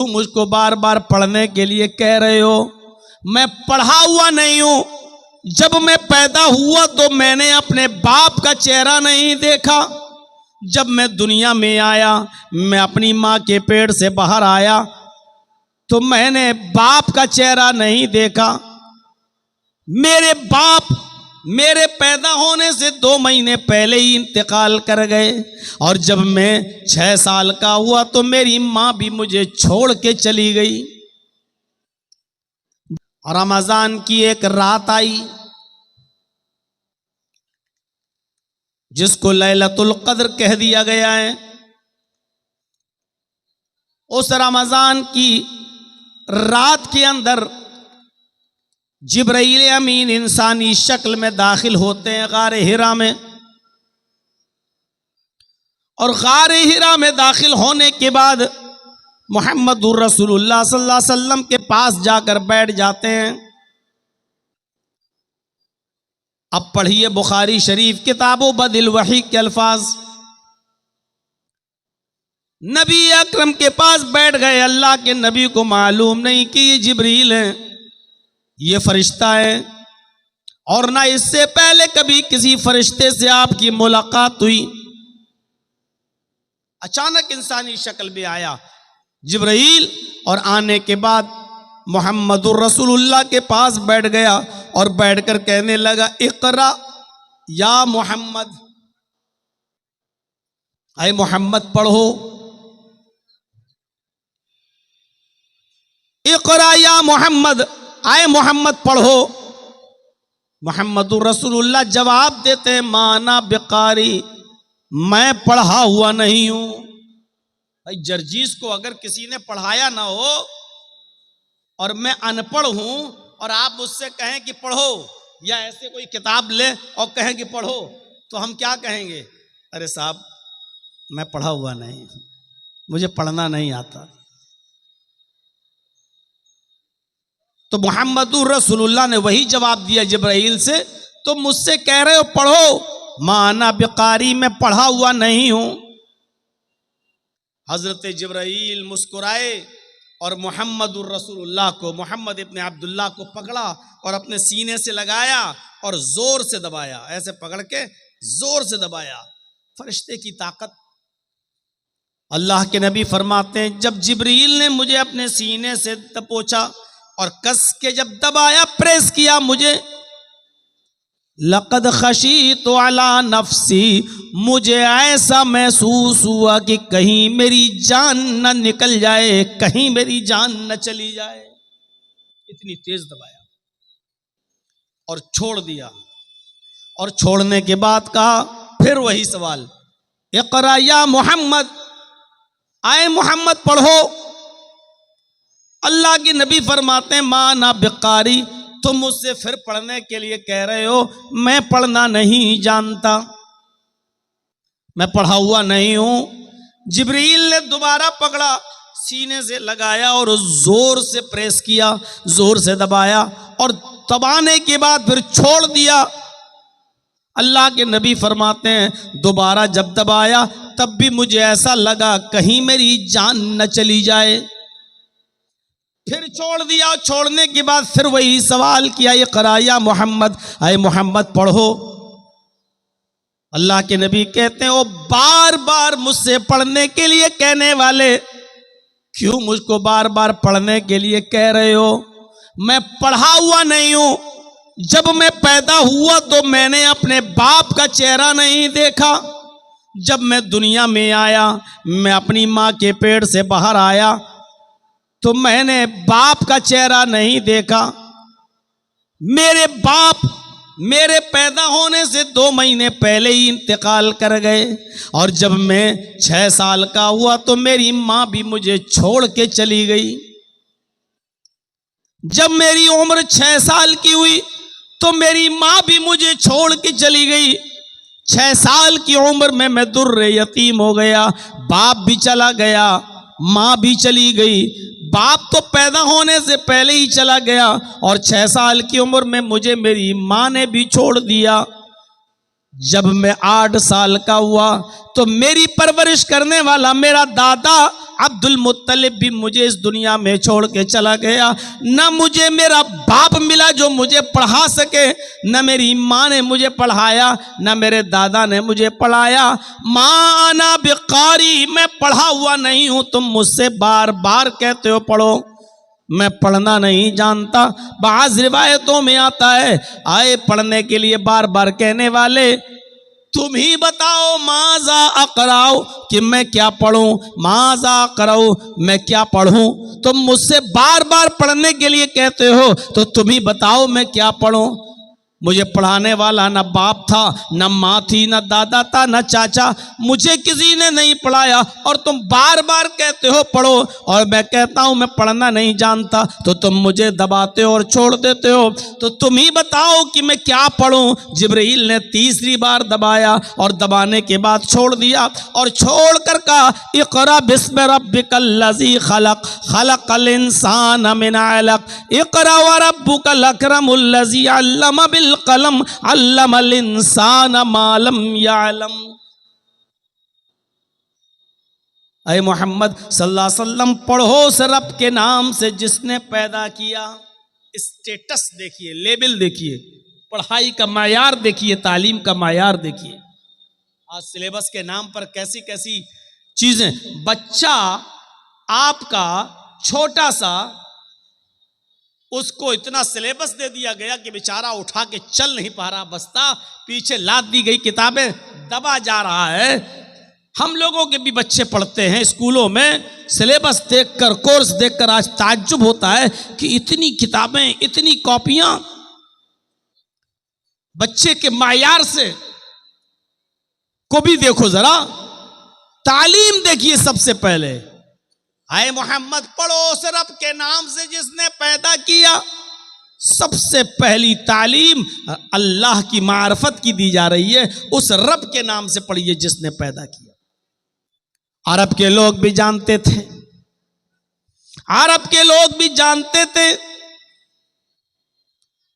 तुम मुझको बार बार पढ़ने के लिए कह रहे हो, मैं पढ़ा हुआ नहीं हूं। जब मैं पैदा हुआ तो मैंने अपने बाप का चेहरा नहीं देखा। जब मैं दुनिया में आया, मैं अपनी माँ के पेट से बाहर आया तो मैंने बाप का चेहरा नहीं देखा। मेरे बाप मेरे पैदा होने से 2 महीने पहले ही इंतकाल कर गए और जब मैं 6 साल का हुआ तो मेरी माँ भी मुझे छोड़ के चली गई। रमजान की एक रात आई जिसको लैलतुल कद्र कह दिया गया है। उस रमजान की रात के अंदर जिब्राइल अमीन इंसानी शक्ल में दाखिल होते हैं गार हिरा में, और गार हिरा में दाखिल होने के बाद मुहम्मदुर रसूलुल्लाह सल्लल्लाहु अलैहि वसल्लम के पास जाकर बैठ जाते हैं। अब पढ़िए बुखारी शरीफ किताबो बदिल वही के अल्फाज। नबी अकरम के पास बैठ गए। अल्लाह के नबी को मालूम नहीं कि ये जिब्रील है, ये फरिश्ता है, और ना इससे पहले कभी किसी फरिश्ते से आपकी मुलाकात हुई। अचानक इंसानी शक्ल में आया जिब्रील, और आने के बाद मुहम्मदुर रसूलुल्लाह के पास बैठ गया और बैठकर कहने लगा, इक़रा या मोहम्मद, आए मोहम्मद पढ़ो। इक़रा या मोहम्मद, आए मोहम्मद पढ़ो। मोहम्मदुर रसूलुल्लाह जवाब देते हैं, माना बिकारी, मैं पढ़ा हुआ नहीं हूं। भाई जर्जीस को अगर किसी ने पढ़ाया ना हो और मैं अनपढ़ हूं और आप मुझसे कहें कि पढ़ो, या ऐसे कोई किताब ले और कहें कि पढ़ो, तो हम क्या कहेंगे? अरे साहब मैं पढ़ा हुआ नहीं, मुझे पढ़ना नहीं आता। तो मुहम्मदुर रसूलुल्लाह ने वही जवाब दिया जिब्राइल से, तुम मुझसे कह रहे हो पढ़ो, माना बिकारी, मैं पढ़ा हुआ नहीं हूं। हजरत जिब्राइल मुस्कुराए और मुहम्मदुर रसूलुल्लाह को, मोहम्मद इब्ने अब्दुल्लाह को पकड़ा और अपने सीने से लगाया और जोर से दबाया, ऐसे पकड़ के जोर से दबाया। फरिश्ते की ताकत। अल्लाह के नबी फरमाते हैं, जब जिब्रील ने मुझे अपने सीने से दबोचा और कस के जब दबाया, प्रेस किया मुझे, लक़द खशीतु अला नफ्सी, मुझे ऐसा महसूस हुआ कि कहीं मेरी जान न निकल जाए, कहीं मेरी जान न चली जाए। इतनी तेज दबाया और छोड़ दिया, और छोड़ने के बाद कहा फिर वही सवाल, इक़रा या मोहम्मद, आए मोहम्मद पढ़ो। अल्लाह के नबी फरमाते हैं, माना बिकारी, तुम मुझसे फिर पढ़ने के लिए कह रहे हो, मैं पढ़ना नहीं जानता, मैं पढ़ा हुआ नहीं हूं। जिब्रील ने दोबारा पकड़ा, सीने से लगाया और जोर से प्रेस किया, जोर से दबाया, और दबाने के बाद फिर छोड़ दिया। अल्लाह के नबी फरमाते हैं, दोबारा जब दबाया तब भी मुझे ऐसा लगा कहीं मेरी जान न चली जाए। फिर छोड़ दिया, छोड़ने के बाद फिर वही सवाल किया, इक़रा या मोहम्मद, आए मोहम्मद पढ़ो। अल्लाह के नबी कहते हैं, वो बार बार मुझसे पढ़ने के लिए कहने वाले, क्यों मुझको बार बार पढ़ने के लिए कह रहे हो? मैं पढ़ा हुआ नहीं हूं। जब मैं पैदा हुआ तो मैंने अपने बाप का चेहरा नहीं देखा। जब मैं दुनिया में आया, मैं अपनी माँ के पेट से बाहर आया तो मैंने बाप का चेहरा नहीं देखा। मेरे बाप मेरे पैदा होने से 2 महीने पहले ही इंतकाल कर गए, और जब मैं 6 साल का हुआ तो मेरी माँ भी मुझे छोड़ के चली गई। जब मेरी उम्र 6 साल की हुई तो मेरी माँ भी मुझे छोड़ के चली गई। 6 साल की उम्र में मैं दुर्रे यतीम हो गया, बाप भी चला गया, माँ भी चली गई। बाप तो पैदा होने से पहले ही चला गया, और 6 साल की उम्र में मुझे मेरी माँ ने भी छोड़ दिया। जब मैं 8 साल का हुआ तो मेरी परवरिश करने वाला मेरा दादा अब्दुल मुत्तलिब भी मुझे इस दुनिया में छोड़ के चला गया। न मुझे मेरा बाप मिला जो मुझे पढ़ा सके, न मेरी माँ ने मुझे पढ़ाया, न मेरे दादा ने मुझे पढ़ाया। माँ ना बेकारी, मैं पढ़ा हुआ नहीं हूँ। तुम मुझसे बार बार कहते हो पढ़ो, मैं पढ़ना नहीं जानता। बाज़ रिवायतों में आता है आए पढ़ने के लिए बार बार कहने वाले, तुम ही बताओ माज़ा अक़राओ, कि मैं क्या पढ़ूं, माज़ा अक़राओ, मैं क्या पढ़ूं। तुम मुझसे बार बार पढ़ने के लिए कहते हो तो तुम ही बताओ मैं क्या पढ़ूं। मुझे पढ़ाने वाला न बाप था, न माँ थी, न दादा था, न चाचा, मुझे किसी ने नहीं पढ़ाया। और तुम बार बार कहते हो पढ़ो, और मैं कहता हूँ मैं पढ़ना नहीं जानता, तो तुम मुझे दबाते हो और छोड़ देते हो। तो तुम ही बताओ कि मैं क्या पढ़ूँ। जिब्रील ने तीसरी बार दबाया और दबाने के बाद छोड़ दिया, और छोड़ कर कहा इक़रा बिस्मि रब्बिकल्लज़ी खलक़, खलक़ल इंसान मिन अलक़, इक़रा व रब्बुकल अकरमुल्लज़ी अल्लम बिल कलम अल्लमल इंसान मा लम यअलम। ऐ मोहम्मद सल्लल्लाहु अलैहि वसल्लम, पढ़ो उस रब के नाम से जिसने पैदा किया। स्टेटस देखिए, लेवल देखिए, पढ़ाई का मायार देखिए, तालीम का मायार देखिए। आज सिलेबस के नाम पर कैसी कैसी चीजें। बच्चा आपका छोटा सा, उसको इतना सिलेबस दे दिया गया कि बेचारा उठा के चल नहीं पा रहा, बस्ता पीछे लाद दी गई किताबें दबा जा रहा है। हम लोगों के भी बच्चे पढ़ते हैं स्कूलों में, सिलेबस देखकर, कोर्स देखकर आज ताज्जुब होता है कि इतनी किताबें, इतनी कॉपियां। बच्चे के मायार से को भी देखो जरा, तालीम देखिए सबसे पहले। आए मोहम्मद, पढ़ो उस रब के नाम से जिसने पैदा किया। सबसे पहली तालीम अल्लाह की मार्फत की दी जा रही है, उस रब के नाम से पढ़िए जिसने पैदा किया। अरब के लोग भी जानते थे, अरब के लोग भी जानते थे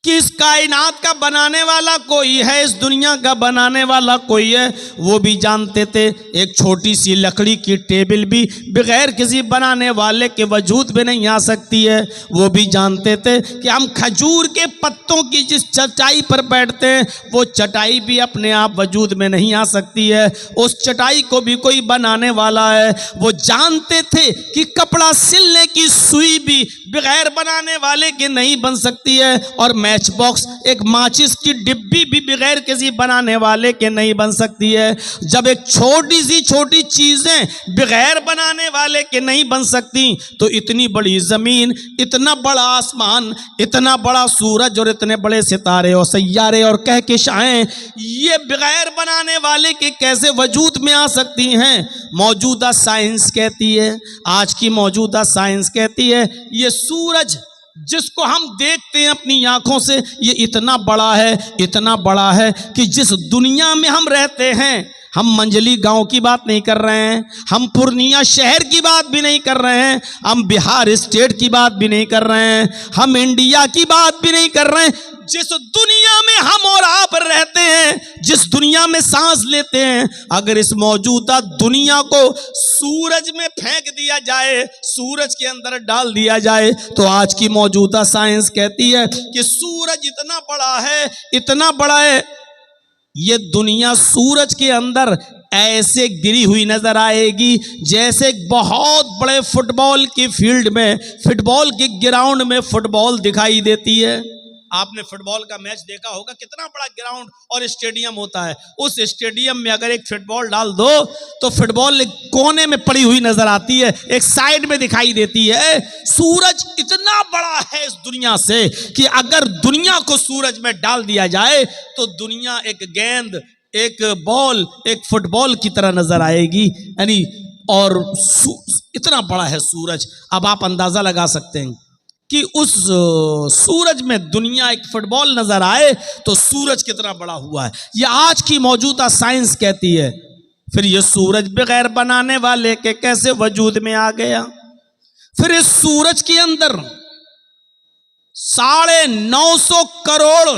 कि इस कायनात का बनाने वाला कोई है, इस दुनिया का बनाने वाला कोई है। वो भी जानते थे एक छोटी सी लकड़ी की टेबल भी बगैर किसी बनाने वाले के वजूद में नहीं आ सकती है। वो भी जानते थे कि हम खजूर के पत्तों की जिस चटाई पर बैठते हैं, वो चटाई भी अपने आप वजूद में नहीं आ सकती है, उस चटाई को भी कोई बनाने वाला है। वो जानते थे कि कपड़ा सिलने की सुई भी बगैर बनाने वाले के नहीं बन सकती है, और मैच बॉक्स, एक माचिस की डिब्बी भी बगैर किसी बनाने वाले के नहीं बन सकती है। जब एक छोटी सी छोटी चीजें बगैर बनाने वाले के नहीं बन सकती, तो इतनी बड़ी जमीन, इतना बड़ा आसमान, इतना बड़ा सूरज और इतने बड़े सितारे और सैयारे और कहकशाएं, ये बगैर बनाने वाले के कैसे वजूद में आ सकती हैं। मौजूदा साइंस कहती है, आज की मौजूदा साइंस कहती है, ये सूरज जिसको हम देखते हैं अपनी आंखों से, ये इतना बड़ा है, इतना बड़ा है कि जिस दुनिया में हम रहते हैं, हम मंजली गांव की बात नहीं कर रहे हैं, हम पूर्णिया शहर की बात भी नहीं कर रहे हैं, हम बिहार स्टेट की बात भी नहीं कर रहे हैं, हम इंडिया की बात भी नहीं कर रहे हैं। जिस दुनिया में हम और आप रहते हैं, जिस दुनिया में सांस लेते हैं, अगर इस मौजूदा दुनिया को सूरज में फेंक दिया जाए, सूरज के अंदर डाल दिया जाए, तो आज की मौजूदा साइंस कहती है कि सूरज इतना बड़ा है, इतना बड़ा है, ये दुनिया सूरज के अंदर ऐसे गिरी हुई नजर आएगी जैसे बहुत बड़े फुटबॉल की फील्ड में, फुटबॉल के ग्राउंड में फुटबॉल दिखाई देती है। आपने फुटबॉल का मैच देखा होगा, कितना बड़ा ग्राउंड और स्टेडियम होता है। उस स्टेडियम में अगर एक फुटबॉल डाल दो तो फुटबॉल कोने में पड़ी हुई नजर आती है, एक साइड में दिखाई देती है। सूरज इतना बड़ा है इस दुनिया से कि अगर दुनिया को सूरज में डाल दिया जाए तो दुनिया एक गेंद, एक बॉल, एक फुटबॉल की तरह नजर आएगी, यानी और इतना बड़ा है सूरज। अब आप अंदाजा लगा सकते हैं कि उस सूरज में दुनिया एक फुटबॉल नजर आए तो सूरज कितना बड़ा हुआ है, ये आज की मौजूदा साइंस कहती है। फिर ये सूरज बगैर बनाने वाले के कैसे वजूद में आ गया? फिर इस सूरज के अंदर 950 करोड़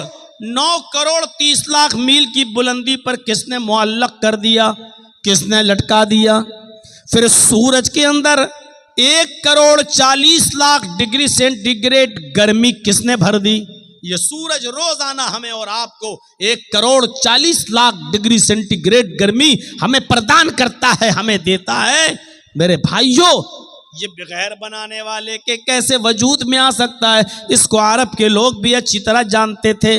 9 करोड़ 30 लाख मील की बुलंदी पर किसने मुअल्लक कर दिया, किसने लटका दिया। फिर सूरज के अंदर 1 करोड़ 40 लाख डिग्री सेंटीग्रेड गर्मी किसने भर दी। ये सूरज रोजाना हमें और आपको 1 करोड़ 40 लाख डिग्री सेंटीग्रेड गर्मी हमें प्रदान करता है, हमें देता है। मेरे भाइयों, ये बगैर बनाने वाले के कैसे वजूद में आ सकता है। इसको अरब के लोग भी अच्छी तरह जानते थे।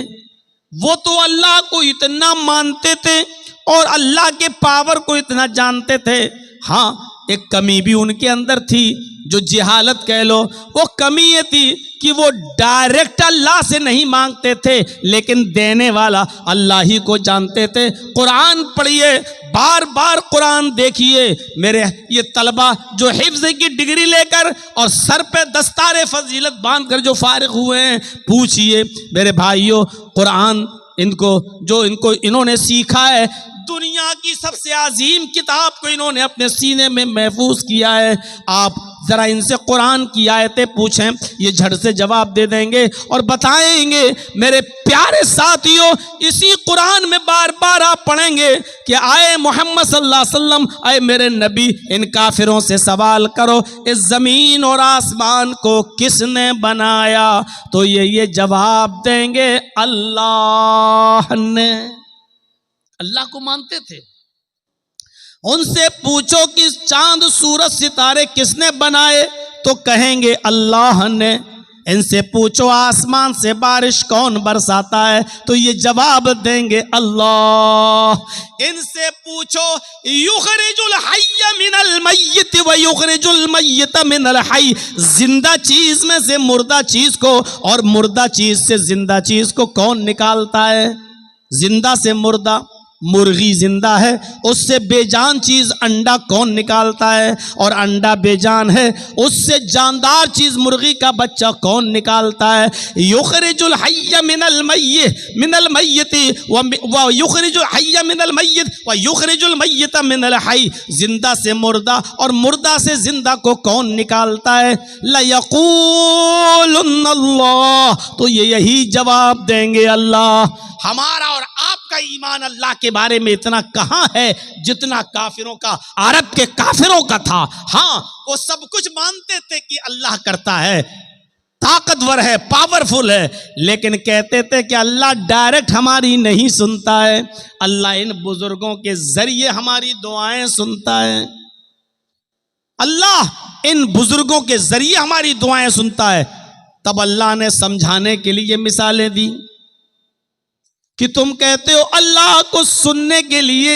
वो तो अल्लाह को इतना मानते थे और अल्लाह के पावर को इतना जानते थे। हाँ, एक कमी भी उनके अंदर थी, जो जिहालत कह लो। वो कमी ये थी कि वो डायरेक्ट अल्लाह से नहीं मांगते थे, लेकिन देने वाला अल्लाह ही को जानते थे। कुरान पढ़िए, बार बार कुरान देखिए। मेरे ये तलबा जो हिफ्ज़ की डिग्री लेकर और सर पे दस्तारे फजीलत बांधकर जो फारिग हुए हैं, पूछिए मेरे भाइयों, कुरान इन्होंने सीखा है। दुनिया की सबसे अजीम किताब को इन्होंने अपने सीने में महफूज किया है। आप जरा इनसे कुरान की आयतें पूछें, ये झट से जवाब दे देंगे और बताएंगे। मेरे प्यारे साथियों, इसी कुरान में बार बार आप पढ़ेंगे कि आए मोहम्मद सल्लल्लाहु अलैहि वसल्लम, आए मेरे नबी, इन काफिरों से सवाल करो इस जमीन और आसमान को किसने बनाया, तो ये जवाब देंगे अल्लाह ने। अल्लाह को मानते थे। उनसे पूछो कि चांद सूरज सितारे किसने बनाए, तो कहेंगे अल्लाह ने। इनसे पूछो आसमान से बारिश कौन बरसाता है, तो ये जवाब देंगे अल्लाह। इनसे पूछो युखरिजुल हय्य मिनल मय्यत व युखरिजुल मय्यत मिनल हय्य, जिंदा चीज में से मुर्दा चीज को और मुर्दा चीज से जिंदा चीज को कौन निकालता है। जिंदा से मुर्दा, मुर्गी जिंदा है, उससे बेजान चीज अंडा कौन निकालता है, और अंडा बेजान है, उससे जानदार चीज मुर्गी का बच्चा कौन निकालता है। युखरिजुल हय्य मिनल मय्यत व युखरिजुल हय्य मिनल मय्यत व युखरिजुल मय्यत मिनल हय्य, जिंदा से मुर्दा और मुर्दा से जिंदा को कौन निकालता है। लयक़ूलुन्नल्लाह, तो ये यही जवाब देंगे अल्लाह। हमारा और आपका ईमान अल्लाह के बारे में इतना कहां है जितना काफिरों का, अरब के काफिरों का था। हाँ, वो सब कुछ मानते थे कि अल्लाह करता है, ताकतवर है, पावरफुल है, लेकिन कहते थे कि अल्लाह डायरेक्ट हमारी नहीं सुनता है, अल्लाह इन बुजुर्गों के जरिए हमारी दुआएं सुनता है। अल्लाह इन बुजुर्गों के जरिए हमारी दुआएं सुनता है। तब अल्लाह ने समझाने के लिए मिसालें दी कि तुम कहते हो अल्लाह को सुनने के लिए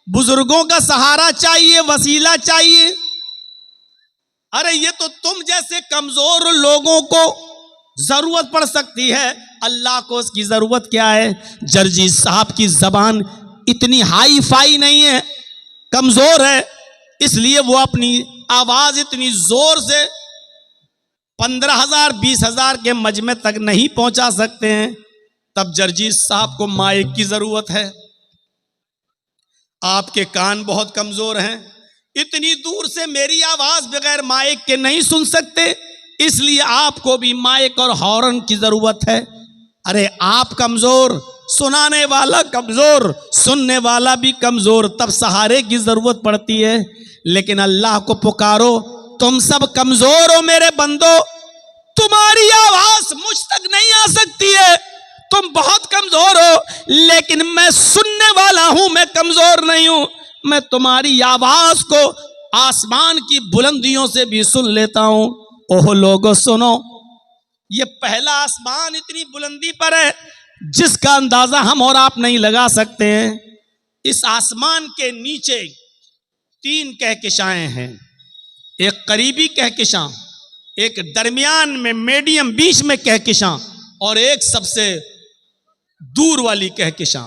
बुजुर्गों का सहारा चाहिए, वसीला चाहिए। अरे ये तो तुम जैसे कमजोर लोगों को जरूरत पड़ सकती है, अल्लाह को उसकी जरूरत क्या है। जर्जी साहब की जबान इतनी हाई फाई नहीं है, कमजोर है, इसलिए वो अपनी आवाज इतनी जोर से 15,000 20,000 के मजमे तक नहीं पहुंचा सकते हैं। तब जर्जी साहब को माइक की जरूरत है। आपके कान बहुत कमजोर हैं, इतनी दूर से मेरी आवाज बगैर माइक के नहीं सुन सकते, इसलिए आपको भी माइक और हॉर्न की जरूरत है। अरे आप कमजोर, सुनाने वाला कमजोर, सुनने वाला भी कमजोर, तब सहारे की जरूरत पड़ती है। लेकिन अल्लाह को पुकारो, तुम सब कमजोर हो मेरे बंदो, तुम्हारी आवाज मुझ तक नहीं आ सकती है, तुम बहुत कमजोर हो, लेकिन मैं सुनने वाला हूं, मैं कमजोर नहीं हूं, मैं तुम्हारी आवाज को आसमान की बुलंदियों से भी सुन लेता हूं। ओह लोगो सुनो, ये पहला आसमान इतनी बुलंदी पर है जिसका अंदाजा हम और आप नहीं लगा सकते हैं। इस आसमान के नीचे 3 कहकशाएं हैं, एक करीबी कहकशां, एक दरमियान में मीडियम बीच में कहकशां, और एक सबसे दूर वाली कहकशां।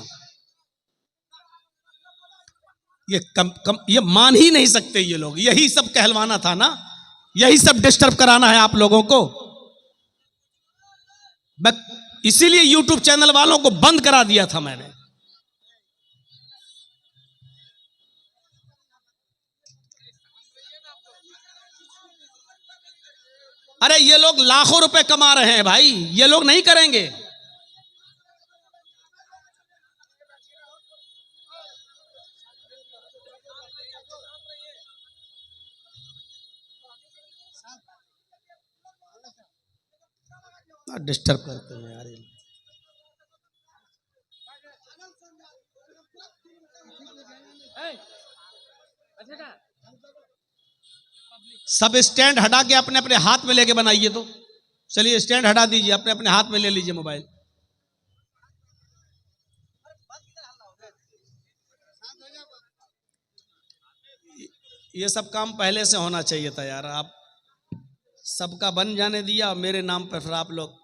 ये मान ही नहीं सकते ये लोग। यही सब कहलवाना था ना, यही सब डिस्टर्ब कराना है आप लोगों को। मैं इसीलिए यूट्यूब चैनल वालों को बंद करा दिया था मैंने। अरे ये लोग लाखों रुपए कमा रहे हैं भाई, ये लोग नहीं करेंगे। डिस्टर्ब करते हैं यार। सब स्टैंड हटा के अपने अपने हाथ में लेके बनाइए। तो चलिए स्टैंड हटा दीजिए, अपने अपने हाथ में ले लीजिए मोबाइल। ये सब काम पहले से होना चाहिए था यार। आप सबका बन जाने दिया मेरे नाम पर, फिर आप लोग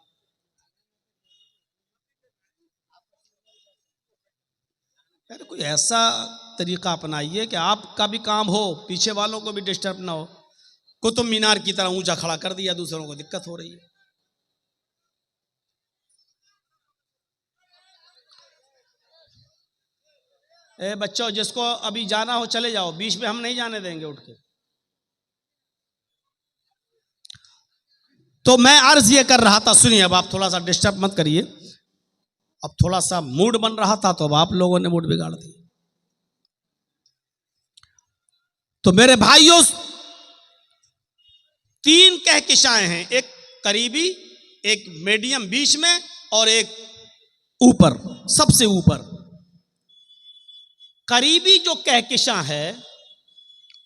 यार कोई ऐसा तरीका अपनाइए कि आपका भी काम हो, पीछे वालों को भी डिस्टर्ब ना हो। कुतुब मीनार की तरह ऊंचा खड़ा कर दिया, दूसरों को दिक्कत हो रही है। ए बच्चों, जिसको अभी जाना हो चले जाओ, बीच में हम नहीं जाने देंगे उठ के। तो मैं अर्ज ये कर रहा था, सुनिए अब आप थोड़ा सा डिस्टर्ब मत करिए। अब थोड़ा सा मूड बन रहा था तो अब आप लोगों ने मूड बिगाड़ दिया। तो मेरे भाइयों, 3 कहकशाएं हैं, एक करीबी, एक मीडियम बीच में, और एक ऊपर, सबसे ऊपर। करीबी जो कहकशां है,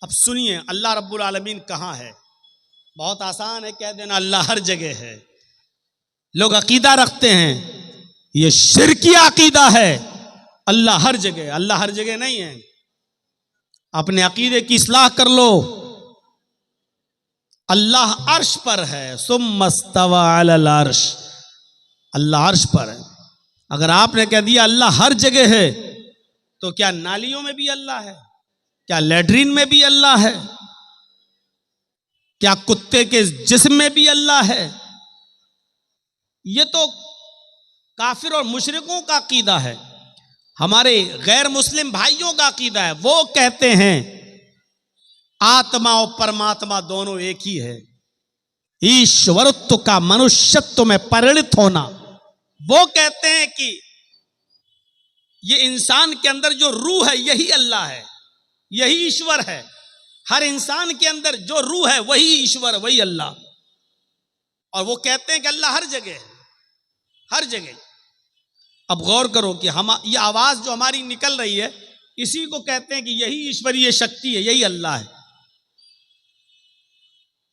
अब सुनिए अल्लाह रब्बुल आलमीन कहां है। बहुत आसान है कह देना अल्लाह हर जगह है। लोग अकीदा रखते हैं, ये शिरकी अकीदा है। अल्लाह हर जगह, अल्लाह हर जगह नहीं है। अपने अकीदे की इस्लाह कर लो। अल्लाह अर्श पर है, सुम्मस्तवा अलल अर्श, अल्लाह अर्श पर है। अगर आपने कह दिया अल्लाह हर जगह है, तो क्या नालियों में भी अल्लाह है? क्या लैट्रिन में भी अल्लाह है? क्या कुत्ते के जिस्म में भी अल्लाह है? ये तो काफिर और मुशरिकों का अकीदा है। हमारे गैर मुस्लिम भाइयों का अकीदा है। वो कहते हैं आत्मा और परमात्मा दोनों एक ही है। ईश्वरत्व का मनुष्यत्व में परिणित होना। वो कहते हैं कि ये इंसान के अंदर जो रूह है यही अल्लाह है, यही ईश्वर है। हर इंसान के अंदर जो रूह है वही ईश्वर, वही अल्लाह। और वो कहते हैं कि अल्लाह हर जगह है, हर जगह। अब गौर करो कि हम ये आवाज जो हमारी निकल रही है, इसी को कहते हैं कि यही ईश्वरीय शक्ति है, यही अल्लाह है।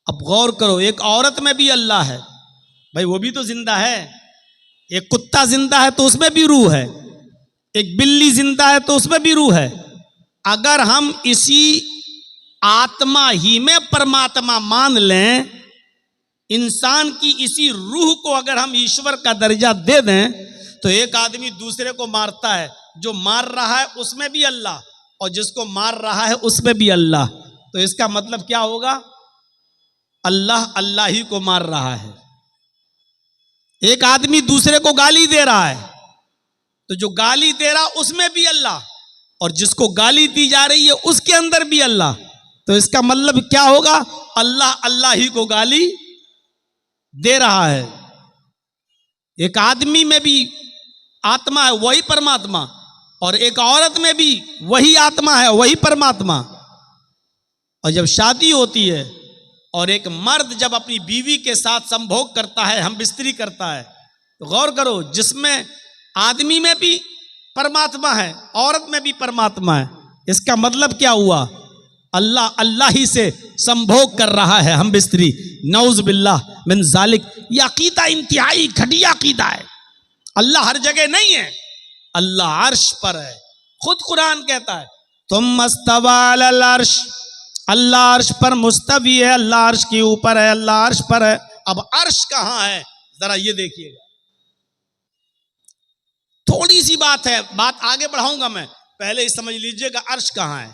अब गौर करो, एक औरत में भी अल्लाह है भाई, वो भी तो जिंदा है। एक कुत्ता जिंदा है तो उसमें भी रूह है, एक बिल्ली जिंदा है तो उसमें भी रूह है। अगर हम इसी आत्मा ही में परमात्मा मान लें, इंसान की इसी रूह को अगर हम ईश्वर का दर्जा दे दें, तो एक आदमी दूसरे को मारता है, जो मार रहा है उसमें भी अल्लाह, और जिसको मार रहा है उसमें भी अल्लाह। तो इसका मतलब क्या होगा? अल्लाह अल्लाह ही को मार रहा है। एक आदमी दूसरे को गाली दे रहा है, तो जो गाली दे रहा उसमें भी अल्लाह, और जिसको गाली दी जा रही है उसके अंदर भी अल्लाह। तो इसका मतलब क्या होगा? अल्लाह अल्लाह ही को गाली दे रहा है। एक आदमी में भी आत्मा है, वही परमात्मा, और एक औरत में भी वही आत्मा है, वही परमात्मा। और जब शादी होती है और एक मर्द जब अपनी बीवी के साथ संभोग करता है, हम बिस्तरी करता है, तो गौर करो, जिसमें आदमी में भी परमात्मा है, औरत में भी परमात्मा है। इसका मतलब क्या हुआ? अल्लाह अल्लाह ही से संभोग कर रहा है, हम बिस्तरी। नौज बिल्लाह मिन जालिक। यह अकीदा इंतहाई घटिया अकीदा है। अल्लाह हर जगह नहीं है, अल्लाह अर्श पर है। खुद कुरान कहता है तुम मस्तवा अलल अर्श, अल्लाह अर्श पर मुस्तवी है, अल्लाह अर्श के ऊपर है, अल्लाह अर्श पर है। अब अर्श कहां है जरा ये देखिएगा। थोड़ी सी बात है, बात आगे बढ़ाऊंगा मैं, पहले ही समझ लीजिएगा अर्श कहां है।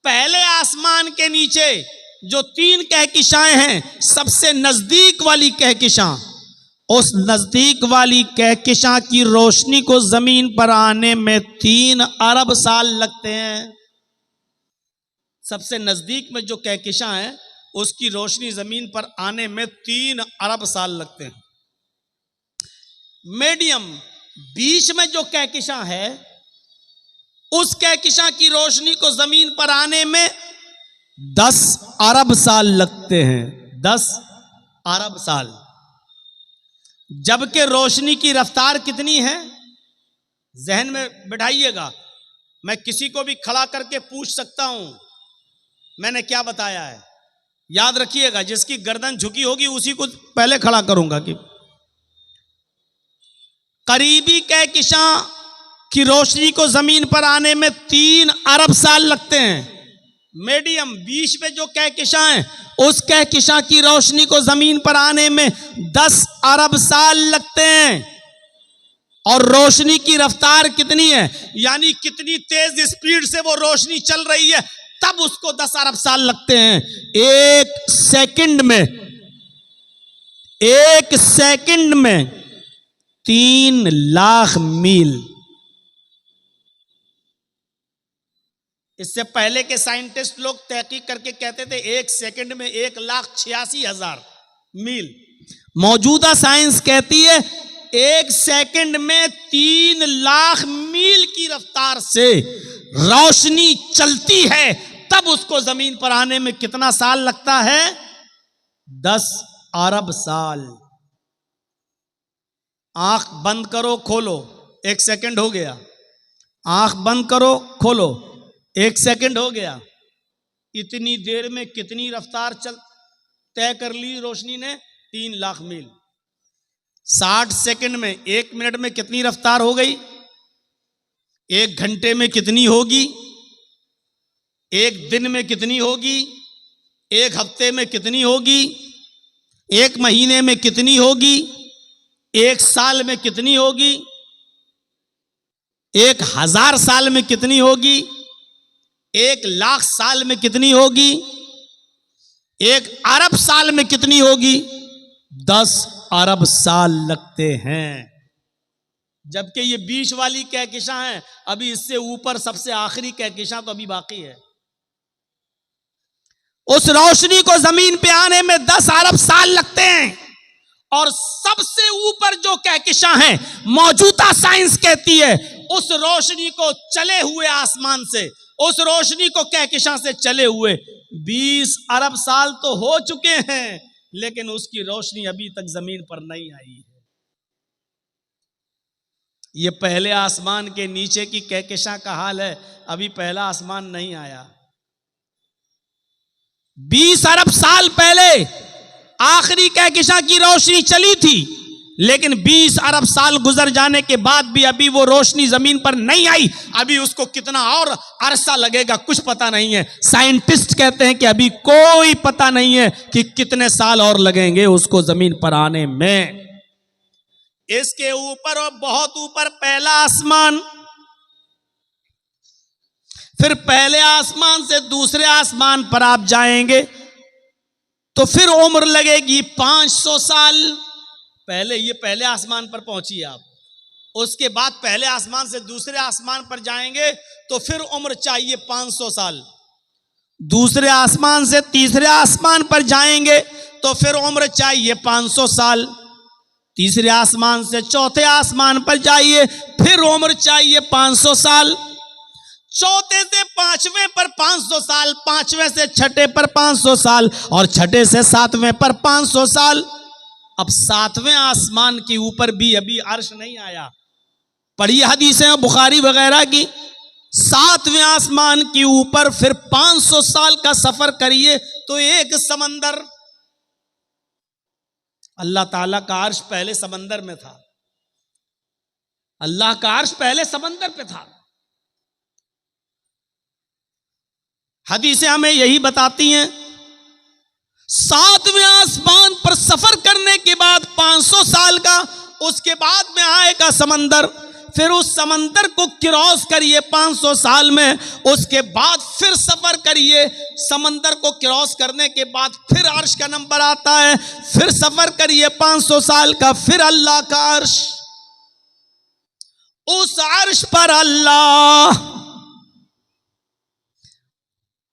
पहले आसमान के नीचे जो 3 कहकशाएं हैं, सबसे नजदीक वाली कहकशां, उस नजदीक वाली कहकशां की रोशनी को जमीन पर आने में 3 अरब साल लगते हैं। सबसे नजदीक में जो कहकशां है, उसकी रोशनी जमीन पर आने में 3 अरब साल लगते हैं। मीडियम बीच में जो कहकशां है, उस कहकशां की रोशनी को जमीन पर आने में 10 अरब साल लगते हैं। 10 अरब साल। जबकि रोशनी की रफ्तार कितनी है, जहन में बिठाइएगा। मैं किसी को भी खड़ा करके पूछ सकता हूं मैंने क्या बताया है, याद रखिएगा। जिसकी गर्दन झुकी होगी उसी को पहले खड़ा करूंगा कि करीबी कहकशां की रोशनी को जमीन पर आने में 3 अरब साल लगते हैं। मीडियम बीच में जो कहकशां है उस कहकशां की रोशनी को जमीन पर आने में 10 अरब साल लगते हैं। और रोशनी की रफ्तार कितनी है, यानी कितनी तेज स्पीड से वो रोशनी चल रही है, तब उसको 10 अरब साल लगते हैं। एक सेकंड में 3 लाख मील। इससे पहले के साइंटिस्ट लोग तहकीक करके कहते थे 1 सेकंड में 1,86,000 मील। मौजूदा साइंस कहती है 1 सेकंड में 3 लाख मील की रफ्तार से रोशनी चलती है, तब उसको जमीन पर आने में कितना साल लगता है, 10 अरब साल। आंख बंद करो खोलो, 1 सेकंड हो गया। आंख बंद करो खोलो, 1 सेकंड हो गया। इतनी देर में कितनी रफ्तार तय कर ली रोशनी ने, 3 लाख मील। 60 सेकंड में, 1 मिनट में कितनी रफ्तार हो गई, 1 घंटे में कितनी होगी, 1 दिन में कितनी होगी, 1 हफ्ते में कितनी होगी, 1 महीने में कितनी होगी, 1 साल में कितनी होगी, 1000 साल में कितनी होगी, 1 लाख साल में कितनी होगी, 1 अरब साल में कितनी होगी, 10 अरब साल लगते हैं। जबकि ये बीच वाली कहकशां है, अभी इससे ऊपर सबसे आखिरी कहकशां तो अभी बाकी है। उस रोशनी को जमीन पे आने में 10 अरब साल लगते हैं। और सबसे ऊपर जो कहकशां है, मौजूदा साइंस कहती है उस रोशनी को चले हुए आसमान से, उस रोशनी को कहकशां से चले हुए 20 अरब साल तो हो चुके हैं, लेकिन उसकी रोशनी अभी तक जमीन पर नहीं आई है। ये पहले आसमान के नीचे की कहकशां का हाल है, अभी पहला आसमान नहीं आया। 20 अरब साल पहले आखिरी कहकशां की रोशनी चली थी, लेकिन 20 अरब साल गुजर जाने के बाद भी अभी वो रोशनी जमीन पर नहीं आई। अभी उसको कितना और अरसा लगेगा कुछ पता नहीं है। साइंटिस्ट कहते हैं कि अभी कोई पता नहीं है कि कितने साल और लगेंगे उसको जमीन पर आने में। इसके ऊपर और बहुत ऊपर पहला आसमान, फिर पहले आसमान से दूसरे आसमान पर आप जाएंगे तो फिर उम्र लगेगी 500 साल। पहले आसमान पर पहुंचिए आप, उसके बाद पहले आसमान से दूसरे आसमान पर जाएंगे तो फिर उम्र चाहिए 500 साल। दूसरे आसमान से तीसरे आसमान पर जाएंगे तो फिर उम्र चाहिए 500 साल। तीसरे आसमान से चौथे आसमान पर जाइए, फिर उम्र चाहिए 500 साल। चौथे से पांचवें पर 500 साल, पांचवें से छठे पर 500 साल, और छठे से सातवें पर 500 साल। अब सातवें आसमान के ऊपर भी अभी अर्श नहीं आया। पढ़िए हदीसें बुखारी वगैरह की, सातवें आसमान के ऊपर फिर 500 साल का सफर करिए तो एक समंदर। अल्लाह ताला का अर्श पहले समंदर में था, अल्लाह का अर्श पहले समंदर पे था। हदीसें हमें यही बताती हैं, सातवें आसमान पर सफर करने के बाद 500 साल का, उसके बाद में आएगा समंदर। फिर उस समंदर को क्रॉस करिए 500 साल में, उसके बाद फिर सफर करिए। समंदर को क्रॉस करने के बाद फिर अर्श का नंबर आता है, फिर सफर करिए 500 साल का, फिर अल्लाह का अर्श। उस अर्श पर अल्लाह,